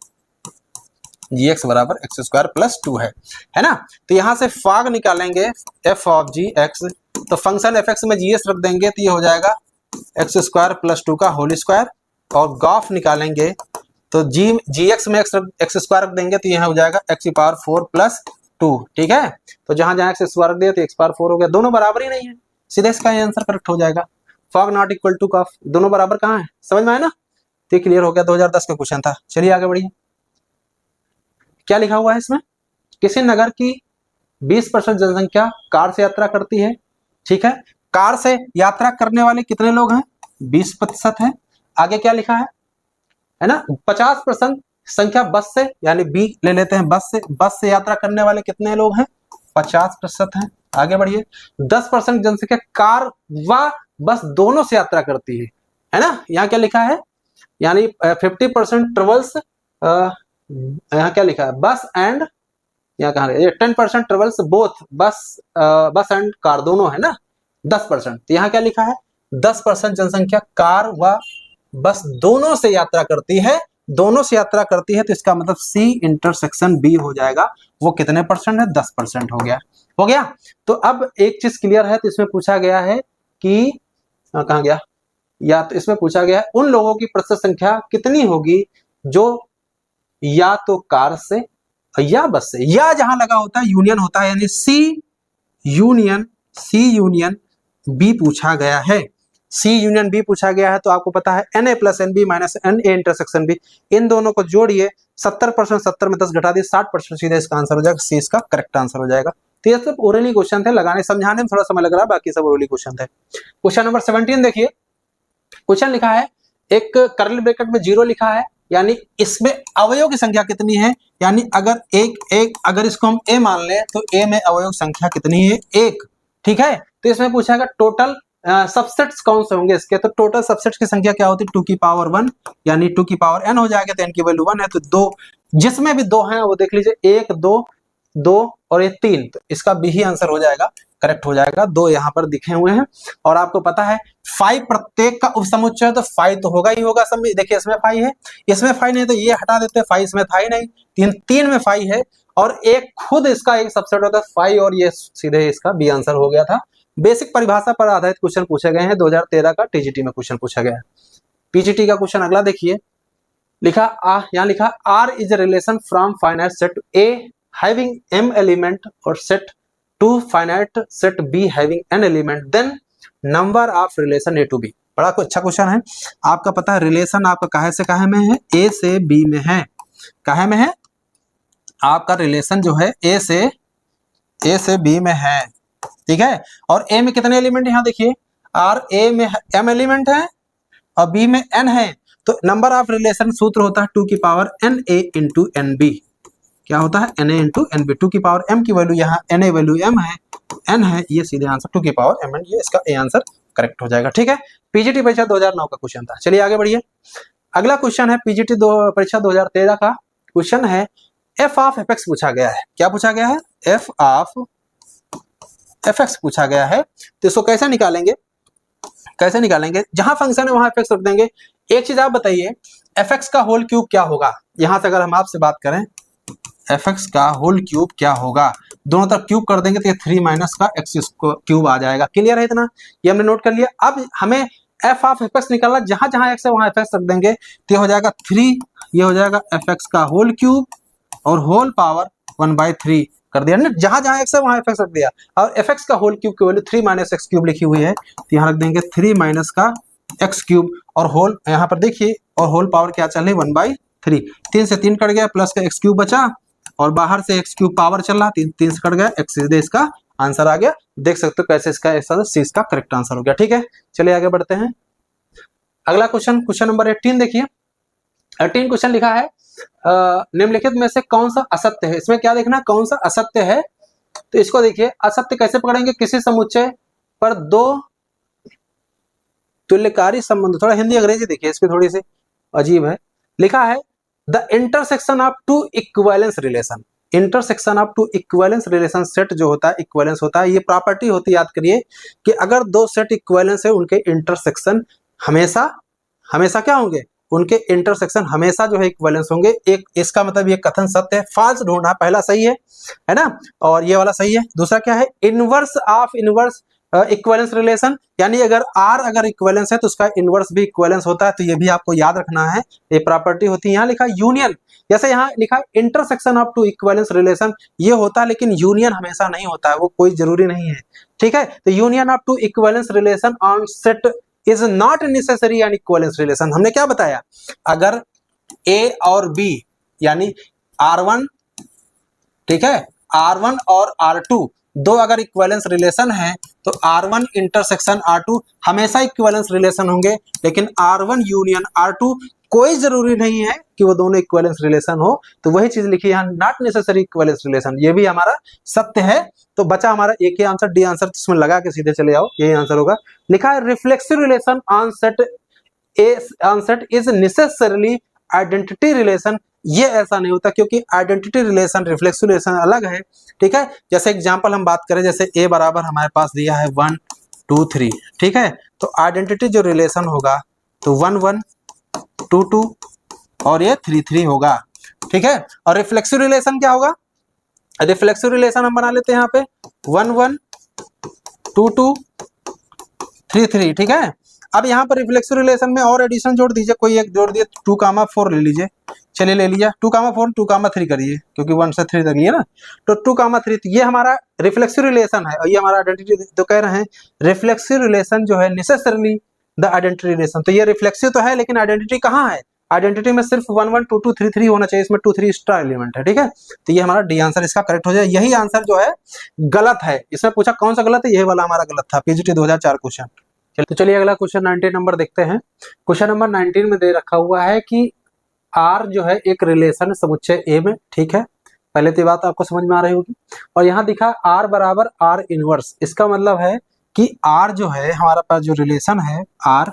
A: एक्स स्क्वायर प्लस 2 है ना। तो यहां से फॉग निकालेंगे f ऑफ gx, तो फंक्शन fx में gs रख देंगे तो ये हो जाएगा एक्स स्क्वायर प्लस 2 का होल स्क्वायर, और ग्राफ निकालेंगे तो gx में एक्स स्क्वायर रख देंगे तो यह हो जाएगा एक्स की पावर 4 प्लस 2, ठीक है। तो जहां जहां एक्स स्क्वायर रख दिया तो एक्स पावर 4 हो गया, दोनों बराबर ही नहीं है, सीधे इसका आंसर करेक्ट हो जाएगा। फॉग नॉट इक्वल टू कफ, दोनों बराबर कहाँ है, समझ में आया ना, तो ये क्लियर हो गया, 2010 का क्वेश्चन था। चलिए आगे बढ़िए, क्या लिखा हुआ है इसमें, किसी नगर की 20% जनसंख्या कार से यात्रा करती है, ठीक है, कार से यात्रा करने वाले कितने लोग हैं, 20% है। आगे क्या लिखा है ना, 50% संख्या बस से, यानी बी ले लेते हैं, बस से यात्रा करने वाले कितने लोग हैं, 50% हैं। आगे बढ़िए, 10% जनसंख्या कार व बस दोनों से यात्रा करती है ना, यहाँ क्या लिखा है, यानी 50% ट्रेवल्स, यहाँ क्या लिखा है, बस एंड, यहाँ कहाँ 10% ट्रेवल्स बोथ बस एंड कार, दोनों है ना 10%, तो यहाँ क्या लिखा है, 10% जनसंख्या कार व बस दोनों से यात्रा करती है, तो इसका मतलब सी इंटरसेक्शन बी हो जाएगा, वो कितने परसेंट है, 10% हो गया। तो अब एक चीज क्लियर है, तो इसमें पूछा गया है कि कहाँ गया, या तो इसमें पूछा गया है उन लोगों की प्रतिशत संख्या कितनी होगी जो या तो कार से या बस से, या जहां लगा होता है यूनियन होता है, यानी सी यूनियन बी पूछा गया है, सी यूनियन बी पूछा गया है। तो आपको पता है NA plus NB minus NA intersection B, इन दोनों को जोड़िए, 70% 70 में 10 घटा दिए, 60% सीधे इसका आंसर हो जाएगा, सी इसका करेक्ट आंसर हो जाएगा। तो ये सब ओरली क्वेश्चन थे, लगाने समझाने में थोड़ा समय लग रहा है, बाकी सब ओरली क्वेश्चन थे। क्वेश्चन नंबर 17 देखिए, क्वेश्चन लिखा है एक कर्ली ब्रैकेट में 0 लिखा है, यानी इसमें अवयव की संख्या कितनी है, यानी अगर इसको हम a मान लें तो a में अवयव संख्या कितनी है, 1, ठीक है। तो इसमें पूछा टोटल सबसेट्स कौन से होंगे इसके, तो टोटल सबसेट्स की संख्या क्या होती है, 2 की पावर 1, यानी 2 की पावर n हो जाएगा, तो n की वैल्यू 1 है, तो 2 जिसमें भी 2 हैं वो देख लीजिए, 1 2 और ये 3, तो इसका बी ही आंसर हो जाएगा, करेक्ट हो जाएगा। 2 यहाँ पर दिखे हुए हैं, और आपको पता है 5 प्रत्येक का उपसमुच्चय है, तो 5 तो होगा ही होगा सब में, देखिए इसमें 5 है, इसमें 5 नहीं तो ये हटा देते, 5 इसमें था ही नहीं, 3 में 5 है, और एक खुद इसका एक सबसेट होता है 5, और ये सीधे इसका बी आंसर हो गया था। बेसिक परिभाषा पर आधारित क्वेश्चन पूछे गए हैं, 2013 का टीजीटी में क्वेश्चन पूछा गया है। पीजीटी का क्वेश्चन अगला देखिए, यहाँ लिखा R is a relation from finite set A having m element और set to finite set B having n element, then number of relation A to B. बड़ा अच्छा क्वेश्चन है, आपका पता है रिलेशन आपका काहे से काहे में है, ए से बी में है, काहे में है, आपका रिलेशन जो है ए से बी में है, ठीक है। और ए में कितने एलिमेंट यहाँ देखिए, आर ए में m एलिमेंट है और बी में n है, तो नंबर ऑफ रिलेशन सूत्र होता है 2 की पावर NA इंटू NB, क्या होता है NA इंटू NB, 2 की पावर m की वैल्यू यहाँ NA वैल्यू m है, n है, ये सीधे आंसर 2 की पावर m, ये इसका ए आंसर करेक्ट हो जाएगा, ठीक है। पीजीटी परीक्षा 2009 का क्वेश्चन था। चलिए आगे बढ़िए, अगला क्वेश्चन है पीजीटी परीक्षा 2013 का क्वेश्चन है, f ऑफ fx पूछा गया है, क्या पूछा गया है, f ऑफ fx पूछा गया है, तो इसको कैसे निकालेंगे, जहां फंक्शन है वहां fx रख देंगे। एक चीज आप बताइए, fx का होल क्यूब क्या होगा, यहां से अगर हम आपसे बात करें fx का होल क्यूब क्या होगा, दोनों तरफ क्यूब कर देंगे तो ये 3 माइनस का x क्यूब आ जाएगा, क्लियर है इतना, ये हमने नोट कर लिया। अब हमें f ऑफ fx निकालना, जहां जहां x है वहां fx रख देंगे, तो ये हो जाएगा 3, ये हो जाएगा fx का होल क्यूब और होल पावर 1/3, कर दिया ना, जहां जहां एक्स है वहां एफ एक्स रख दिया। और एफ एक्स का होल क्यूब की वैल्यू 3 माइनस एक्स क्यूब लिखी हुई है, तो यहाँ रख देंगे 3 माइनस का एक्स क्यूब, और होल यहाँ पर देखिए, और होल पावर क्या चल रही है 1/3, 3 से 3 कट गया, प्लस का एक्स क्यूब बचा, और बाहर से एक्स क्यूब पावर चल रहा, 3 से कट गया, एक्स सीधे इसका आंसर आ गया। देख सकते हो कैसे इसका सी इसका करेक्ट आंसर हो गया। ठीक है, चलिए आगे बढ़ते हैं। अगला क्वेश्चन, क्वेश्चन नंबर 18 देखिए। 18 क्वेश्चन लिखा है निम्नलिखित में से कौन सा असत्य है। इसमें क्या देखना, कौन सा असत्य है। तो इसको देखिए, असत्य कैसे पकड़ेंगे, किसी समुच्चय पर दो तुल्यकारी संबंध, थोड़ा हिंदी अंग्रेजी देखिए, इसकी थोड़ी सी अजीब है। लिखा है the intersection of two equivalence relation, intersection of two equivalence relation set जो होता है इक्विवेलेंस होता है, ये प्रॉपर्टी होती है, याद करिए कि अगर दो सेट इक्विवेलेंस है उनके इंटरसेक्शन हमेशा हमेशा क्या होंगे, उनके इंटरसेक्शन हमेशा जो है इक्विवेलेंस होंगे। एक इसका मतलब ये कथन सत्य है। फॉल्स ढूंढना, पहला सही है ना, और ये वाला सही है। दूसरा क्या है, inverse of inverse equivalence relation, यानी अगर आर अगर इक्विवेलेंस है तो उसका इनवर्स भी इक्विवेलेंस होता है, तो ये भी आपको याद रखना है, ये प्रॉपर्टी होती है। यहाँ लिखा यूनियन, जैसे यहाँ लिखा intersection of two equivalence relation, ये होता है लेकिन यूनियन हमेशा नहीं होता है, वो कोई जरूरी नहीं है। ठीक है, तो union of two equivalence relation on set is not necessary an equivalence relation. हमने क्या बताया, अगर ए और बी यानी R1, ठीक है, R1 और R2 दो अगर इक्विवेलेंस रिलेशन है तो R1 इंटरसेक्शन R2 हमेशा इक्विवेलेंस रिलेशन होंगे, लेकिन R1 यूनियन R2 कोई जरूरी नहीं है कि वो दोनों इक्विवेलेंस रिलेशन हो। तो वही चीज लिखी है, नॉट नेसेसरी इक्विवेलेंस रिलेशन, ये भी हमारा सत्य है। तो बचा हमारा एक ही आंसर, डी आंसर, इसमें लगा के सीधे चले आओ, यही आंसर होगा। लिखा है reflexive relation on set is necessarily identity relation, ये ऐसा नहीं होता, क्योंकि आइडेंटिटी रिलेशन रिफ्लेक्सिव रिलेशन अलग है। ठीक है, जैसे एग्जांपल हम बात करें, जैसे ए बराबर हमारे पास दिया है 1 2 3, ठीक है, तो आइडेंटिटी जो रिलेशन होगा तो 1 1 2 2 और ये 3 3 होगा। ठीक है, और रिफ्लेक्सिव रिलेशन क्या होगा, रिफ्लेक्सिव रिलेशन हम बना लेते हैं यहाँ पे 1 1 2 2 3 3। ठीक है, अब यहाँ पर रिफ्लेक्सिव रिलेशन में और एडिशन जोड़ दीजिए, कोई एक जोड़ दिए, 2,4 ले लीजिए, चलिए ले लिया 2,4 2,3 करिए, क्योंकि 1 से 3 तक है ना, तो 2,3 ये हमारा रिफ्लेक्सिव रिलेशन है, और ये हमारा आइडेंटिटी। तो कह रहे हैं रिफ्लेक्सिव रिलेशन जो है नेसेसरली द आइडेंटिटी रिलेशन, तो ये रिफ्लेक्सिव तो है लेकिन आइडेंटिटी कहाँ है, आइडेंटिटी में सिर्फ 1 1 2 2 3 3 होना चाहिए, इसमें 2 3 एक्स्ट्रा एलिमेंट है। ठीक है, तो ये हमारा डी आंसर इसका करेक्ट हो जाए। यही आंसर जो है गलत है, इसमें पूछा कौन सा गलत है, यही वाला हमारा गलत था, पीजीटी 2004 क्वेश्चन। तो चलिए अगला क्वेश्चन 19 नंबर देखते हैं। क्वेश्चन नंबर 19 में दे रखा हुआ है कि आर जो है एक रिलेशन समुच्चय ए में, ठीक है, पहले तो बात आपको समझ में आ रही होगी। और यहाँ दिखा आर बराबर आर इनवर्स, इसका मतलब है कि आर जो है हमारा पास जो रिलेशन है आर,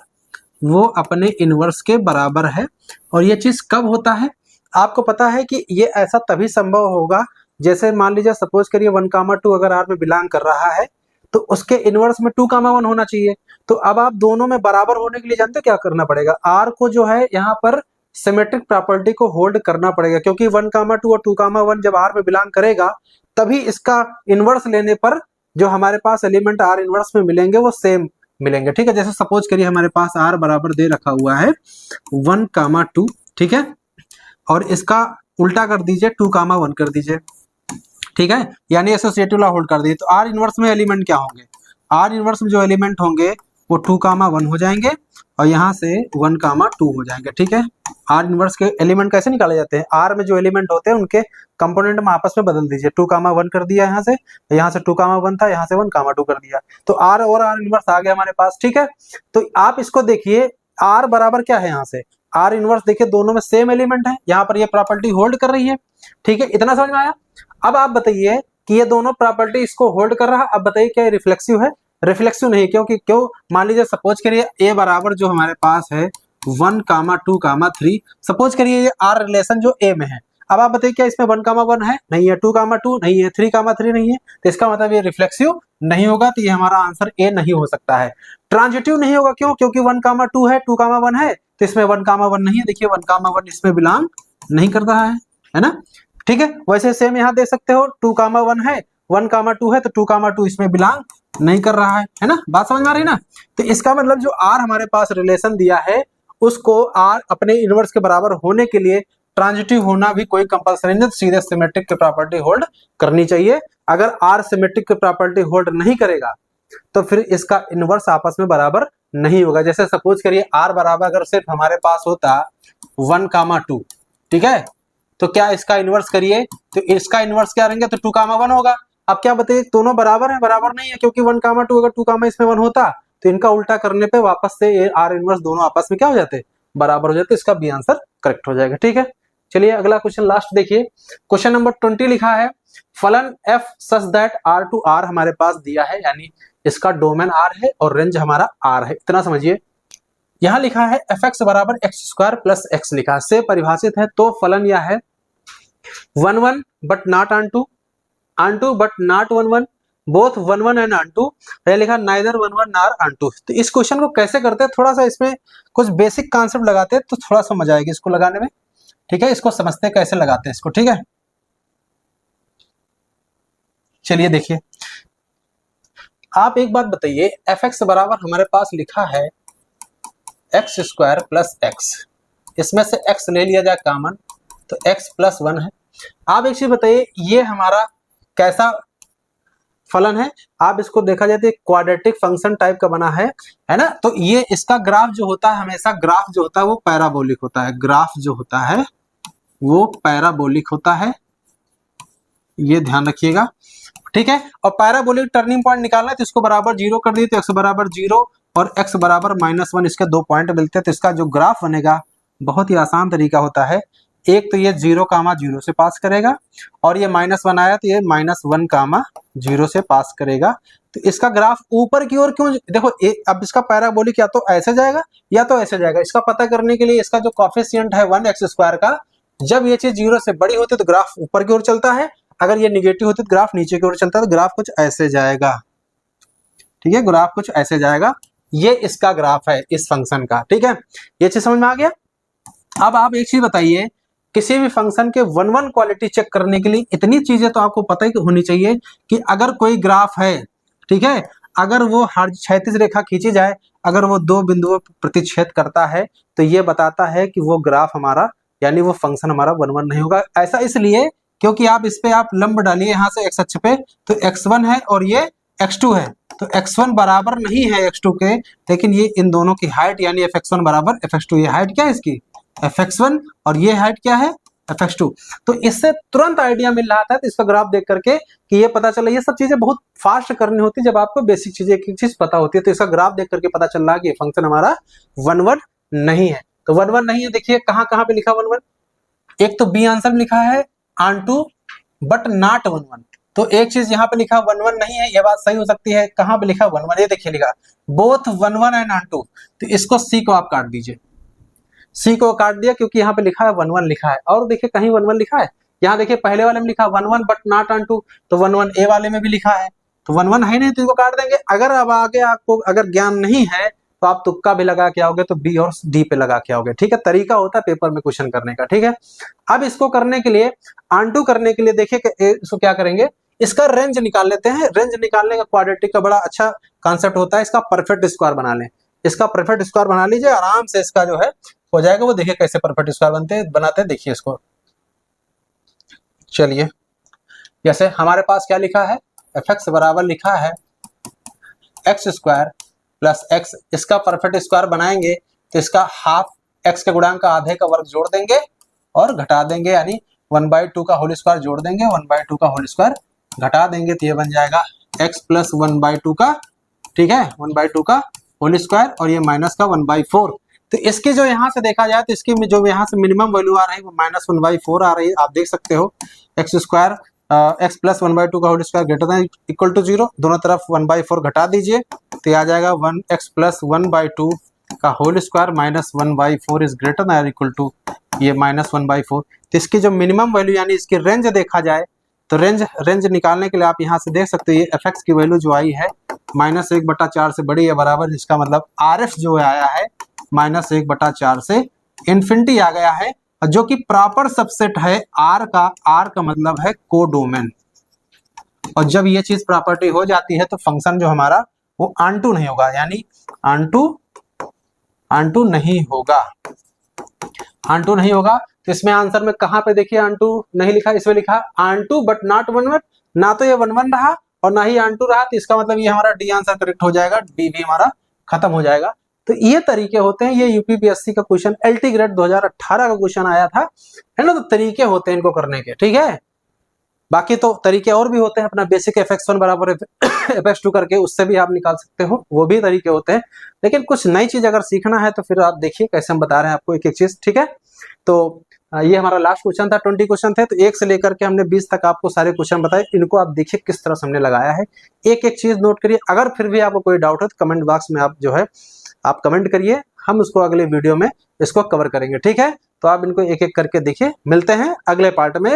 A: वो अपने इनवर्स के बराबर है। और ये चीज कब होता है, आपको पता है कि ये ऐसा तभी संभव होगा, जैसे मान लीजिए सपोज करिए 1,2 अगर आर में बिलोंग कर रहा है तो उसके इनवर्स में 2,1 होना चाहिए। तो अब आप दोनों में बराबर होने के लिए जानते क्या करना पड़ेगा, आर को जो है यहाँ पर सिमेट्रिक प्रॉपर्टी को होल्ड करना पड़ेगा, क्योंकि 1,2 और 2,1 जब आर में बिलोंग करेगा तभी इसका इनवर्स लेने पर जो हमारे पास एलिमेंट आर इनवर्स में मिलेंगे वो सेम मिलेंगे। ठीक है, जैसे सपोज करिए हमारे पास आर बराबर दे रखा हुआ है 1,2, ठीक है, और इसका उल्टा कर दीजिए 2,1 कर दीजिए। ठीक है, यानी एसोसिएटिव लॉ होल्ड कर दीजिए, तो आर इनवर्स में एलिमेंट क्या होंगे, आर इनवर्स में जो एलिमेंट होंगे वो 2,1 हो जाएंगे और यहाँ से 1,2 हो जाएंगे। ठीक है, आर इनवर्स के एलिमेंट कैसे निकाले जाते हैं, आर में जो एलिमेंट होते हैं उनके कंपोनेंट में आपस में बदल दीजिए, 2,1 कर दिया यहाँ से 2,1 था, यहाँ से 1,2 कर दिया, तो आर और आर इनवर्स आ गया हमारे पास। ठीक है, तो आप इसको देखिए आर बराबर क्या है, यहाँ से आर इनवर्स देखिए दोनों में सेम एलिमेंट है, यहाँ पर ये प्रॉपर्टी होल्ड कर रही है। ठीक है, इतना समझ में आया। अब आप बताइए कि ये दोनों प्रॉपर्टी इसको होल्ड कर रहा है, अब बताइए क्या रिफ्लेक्सिव है, रिफ्लेक्सिव नहीं, क्योंकि क्यों, मान लीजिए सपोज करिए ए बराबर जो हमारे पास है 1,2,3, सपोज करिए ये आर रिलेशन जो ए में है। अब आप बताइए क्या इसमें 1,1 है, नहीं है, 2,2 नहीं है, 3,3 नहीं है, तो इसका मतलब ये रिफ्लेक्सिव नहीं होगा, तो ये हमारा आंसर ए नहीं हो सकता है। ट्रांजिटिव नहीं होगा, क्यों, क्योंकि 1,2 है, 2,1 है, तो इसमें 1,1 नहीं है, देखिए 1,1 इसमें बिलोंग नहीं कर रहा है ना। ठीक है, वैसे सेम यहाँ दे सकते हो 2,1 है, 1,2 है, तो 2,2 इसमें बिलोंग नहीं कर रहा है ना, बात समझ में आ रही है ना। तो इसका मतलब जो आर हमारे पास रिलेशन दिया है उसको आर अपने इनवर्स के बराबर होने के लिए ट्रांजिटिव होना भी कोई कंपलसरी नहीं, तो सीधे सिमेट्रिक की प्रॉपर्टी होल्ड करनी चाहिए। अगर आर सिमेट्रिक की प्रॉपर्टी होल्ड नहीं करेगा तो फिर इसका इनवर्स आपस में बराबर नहीं होगा। जैसे सपोज करिए आर बराबर अगर सिर्फ हमारे पास होता 1,2, ठीक है, तो क्या इसका इनवर्स करिए तो इसका इनवर्स क्या रहेंगे, तो 2,1 होगा। अब क्या बताइए दोनों बराबर है, बराबर नहीं है, क्योंकि 1,2 अगर 2, इसमें 1 होता तो इनका उल्टा करने पे वापस से आर इनवर्स दोनों आपस में क्या हो जाते, बराबर हो जाते। इसका बी आंसर करेक्ट हो जाएगा। ठीक है, चलिए अगला क्वेश्चन लास्ट देखिए, क्वेश्चन नंबर 20 लिखा है फलन f such that r to r हमारे पास दिया है, यानी इसका डोमेन r है और रेंज हमारा r है, इतना समझिए। यहां लिखा है fx बराबर x² प्लस x लिखा है, से परिभाषित है, तो फलन यह है 1,1 but not onto but not 1,1 both 1,1 and onto, यह लिखा नाइदर 1,1 नॉर onto। तो इस क्वेश्चन को कैसे करते हैं, थोड़ा सा इसमें कुछ बेसिक कॉन्सेप्ट लगाते हैं तो थोड़ा सा मजा आएगी इसको लगाने में। ठीक है, इसको समझते हैं कैसे लगाते हैं इसको। ठीक है, चलिए देखिए, आप एक बात बताइए, fx बराबर हमारे पास लिखा है x² प्लस x, इसमें से x ले लिया जाए कॉमन तो x प्लस 1 है। आप एक चीज बताइए, ये हमारा कैसा फलन है, आप इसको देखा जाए तो क्वाड्रेटिक फंक्शन टाइप का बना है ना। तो ये इसका ग्राफ जो होता है, हमेशा ग्राफ जो होता है वो पैराबोलिक होता है, ग्राफ जो होता है वो पैराबोलिक होता है, ये ध्यान रखिएगा। ठीक है, और पैराबोलिक टर्निंग पॉइंट निकालना है तो इसको बराबर 0 कर दिए तो x बराबर 0 और x बराबर -1, इसके 2 पॉइंट मिलते हैं। तो इसका जो ग्राफ बनेगा बहुत ही आसान तरीका होता है, एक तो ये 0,0 से पास करेगा और ये -1 आया तो ये -1,0 से पास करेगा। तो इसका ग्राफ ऊपर की ओर क्यों, देखो अब इसका पैराबोलिक या तो ऐसे जाएगा या तो ऐसे जाएगा। इसका पता करने के लिए इसका जो कोएफिशिएंट है 1x² का, जब ये चीज 0 से बड़ी होती है तो ग्राफ ऊपर की ओर चलता है, अगर ये निगेटिव होती है तो ग्राफ नीचे की ओर चलता है, तो ग्राफ कुछ ऐसे जाएगा। ठीक है, ग्राफ कुछ ऐसे जाएगा, ये इसका ग्राफ है इस फंक्शन का। ठीक है, ये चीज समझ में आ गया। अब आप एक चीज बताइए, किसी भी फंक्शन के 1,1 क्वालिटी चेक करने के लिए इतनी चीजें तो आपको पता ही होनी चाहिए कि अगर कोई ग्राफ है, ठीक है, अगर वो हर क्षैतिज रेखा खींची जाए, अगर वो 2 बिंदुओं पर प्रतिच्छेद करता है तो ये बताता है कि वो ग्राफ हमारा, यानी वो फंक्शन हमारा 1,1 नहीं होगा। ऐसा इसलिए क्योंकि आप इस पे आप लंब डालिए यहाँ से x अक्ष पे, तो x1 है और ये x2 है, तो x1 बराबर नहीं है x2 के, लेकिन ये इन दोनों की हाइट यानी fx1 बराबर fx2, ये हाइट क्या है इसकी fx1 और ये हाइट क्या है fx2। तो इससे तुरंत आइडिया मिल रहा था तो इसका ग्राफ देख करके कि ये पता चला, ये सब चीजें बहुत फास्ट करनी होती है जब आपको बेसिक चीजें एक चीज पता होती है। तो इसका ग्राफ देख करके पता चल रहा है कि ये फंक्शन हमारा 1,1 नहीं है। तो 1,1 नहीं है, देखिए कहाँ कहाँ पे लिखा 1,1, एक तो बी आंसर में लिखा है onto बट नॉट 1,1, तो एक चीज यहाँ पे लिखा 1,1 नहीं है, ये बात सही हो सकती है। कहाँ पे लिखा 1,1, ये देखिए लिखा बोथ 1,1 एंड onto, तो इसको सी को आप काट दीजिए, सी को काट दिया क्योंकि यहाँ पे लिखा है 1,1 लिखा है, और देखिए कहीं 1,1 लिखा है, यहाँ देखिए पहले वाले में लिखा 1,1 बट नॉट onto, तो 1,1 ए वाले में भी लिखा है, तो 1,1 है नहीं तो इनको काट देंगे। अगर अब आगे आपको अगर ज्ञान नहीं है तो आप तुक्का भी लगा के आओगे तो बी और डी पे लगा के आओगे। ठीक है, तरीका होता है पेपर में क्वेश्चन करने का। ठीक है, अब इसको करने के लिए, onto करने के लिए देखिए इसको क्या करेंगे, इसका रेंज निकाल लेते हैं। रेंज निकालने का क्वाड्रेटिक का बड़ा अच्छा कॉन्सेप्ट होता है, इसका परफेक्ट स्क्वायर बना लें, इसका परफेक्ट स्क्वायर बना लीजिए, आराम से इसका जो है हो जाएगा। वो देखिए कैसे परफेक्ट स्क्वायर बनाते हैं, देखिए इसको। चलिए, जैसे हमारे पास क्या लिखा है, fx बराबर लिखा है x² प्लस x, इसका परफेक्ट स्क्वायर बनाएंगे तो इसका हाफ x के गुणांक का आधे का वर्ग जोड़ देंगे और घटा देंगे, यानी 1/2 का होल स्क्वायर जोड़ देंगे, 1/2 का होल स्क्वायर घटा देंगे, तो ये बन जाएगा x प्लस 1/2 का, ठीक है, 1/2 का होल स्क्वायर और ये माइनस का 1/4। तो इसकी जो यहाँ से देखा जाए तो इसकी जो यहाँ से मिनिमम वैल्यू आ रही है वो -1/4 आ रही है, आप देख सकते हो। x² x प्लस 1/2 का whole square greater than equal to 0, दोनों तरफ 1/4 घटा दीजिए तो आ जाएगा 1x प्लस 1/2 का whole square minus 1/4 is greater than equal to ये -1/4। तो इसकी जो मिनिमम वैल्यू यानी इसकी रेंज देखा जाए तो रेंज निकालने के लिए आप यहाँ से देख सकते हो, ये fx की वैल्यू जो आई है -1/4 से बड़ी है बराबर, इसका मतलब RF जो आया है -1/4 से इन्फिनिटी आ गया है, जो कि प्रॉपर सबसेट है R का मतलब है कोडोमेन। और जब ये चीज प्रॉपर्टी हो जाती है तो फंक्शन जो हमारा वो onto नहीं होगा, यानी onto नहीं होगा। आंटू नहीं होगा तो इसमें आंसर में कहाँ पे देखिए आंटू नहीं लिखा, इसमें लिखा आंटू बट नॉट 1-1, ना तो ये 1-1 रहा और ना ही आंटू रहा, तो इसका मतलब ये हमारा डी आंसर करेक्ट हो जाएगा, डी भी हमारा खत्म हो जाएगा। तो ये तरीके होते हैं, ये यूपीपीएससी का क्वेश्चन एलटी ग्रेड 2018 का क्वेश्चन आया था, है ना। तो तरीके होते हैं इनको करने के, ठीक है। बाकी तो तरीके और भी होते हैं, अपना बेसिक fx1 बराबर fx2 करके उससे भी आप निकाल सकते हो, वो भी तरीके होते हैं। लेकिन कुछ नई चीज अगर सीखना है तो फिर आप देखिए कैसे हम बता रहे हैं आपको एक एक चीज, ठीक है। तो ये हमारा लास्ट क्वेश्चन था, 20 क्वेश्चन थे, तो 1 से लेकर के हमने 20 तक आपको सारे क्वेश्चन बताए। इनको आप देखिए किस तरह से हमने लगाया है, एक एक चीज नोट करिए। अगर फिर भी आपको कोई डाउट है तो कमेंट बॉक्स में आप जो है आप कमेंट करिए, हम उसको अगले वीडियो में इसको कवर करेंगे, ठीक है। तो आप इनको एक एक करके देखिए, मिलते हैं अगले पार्ट में।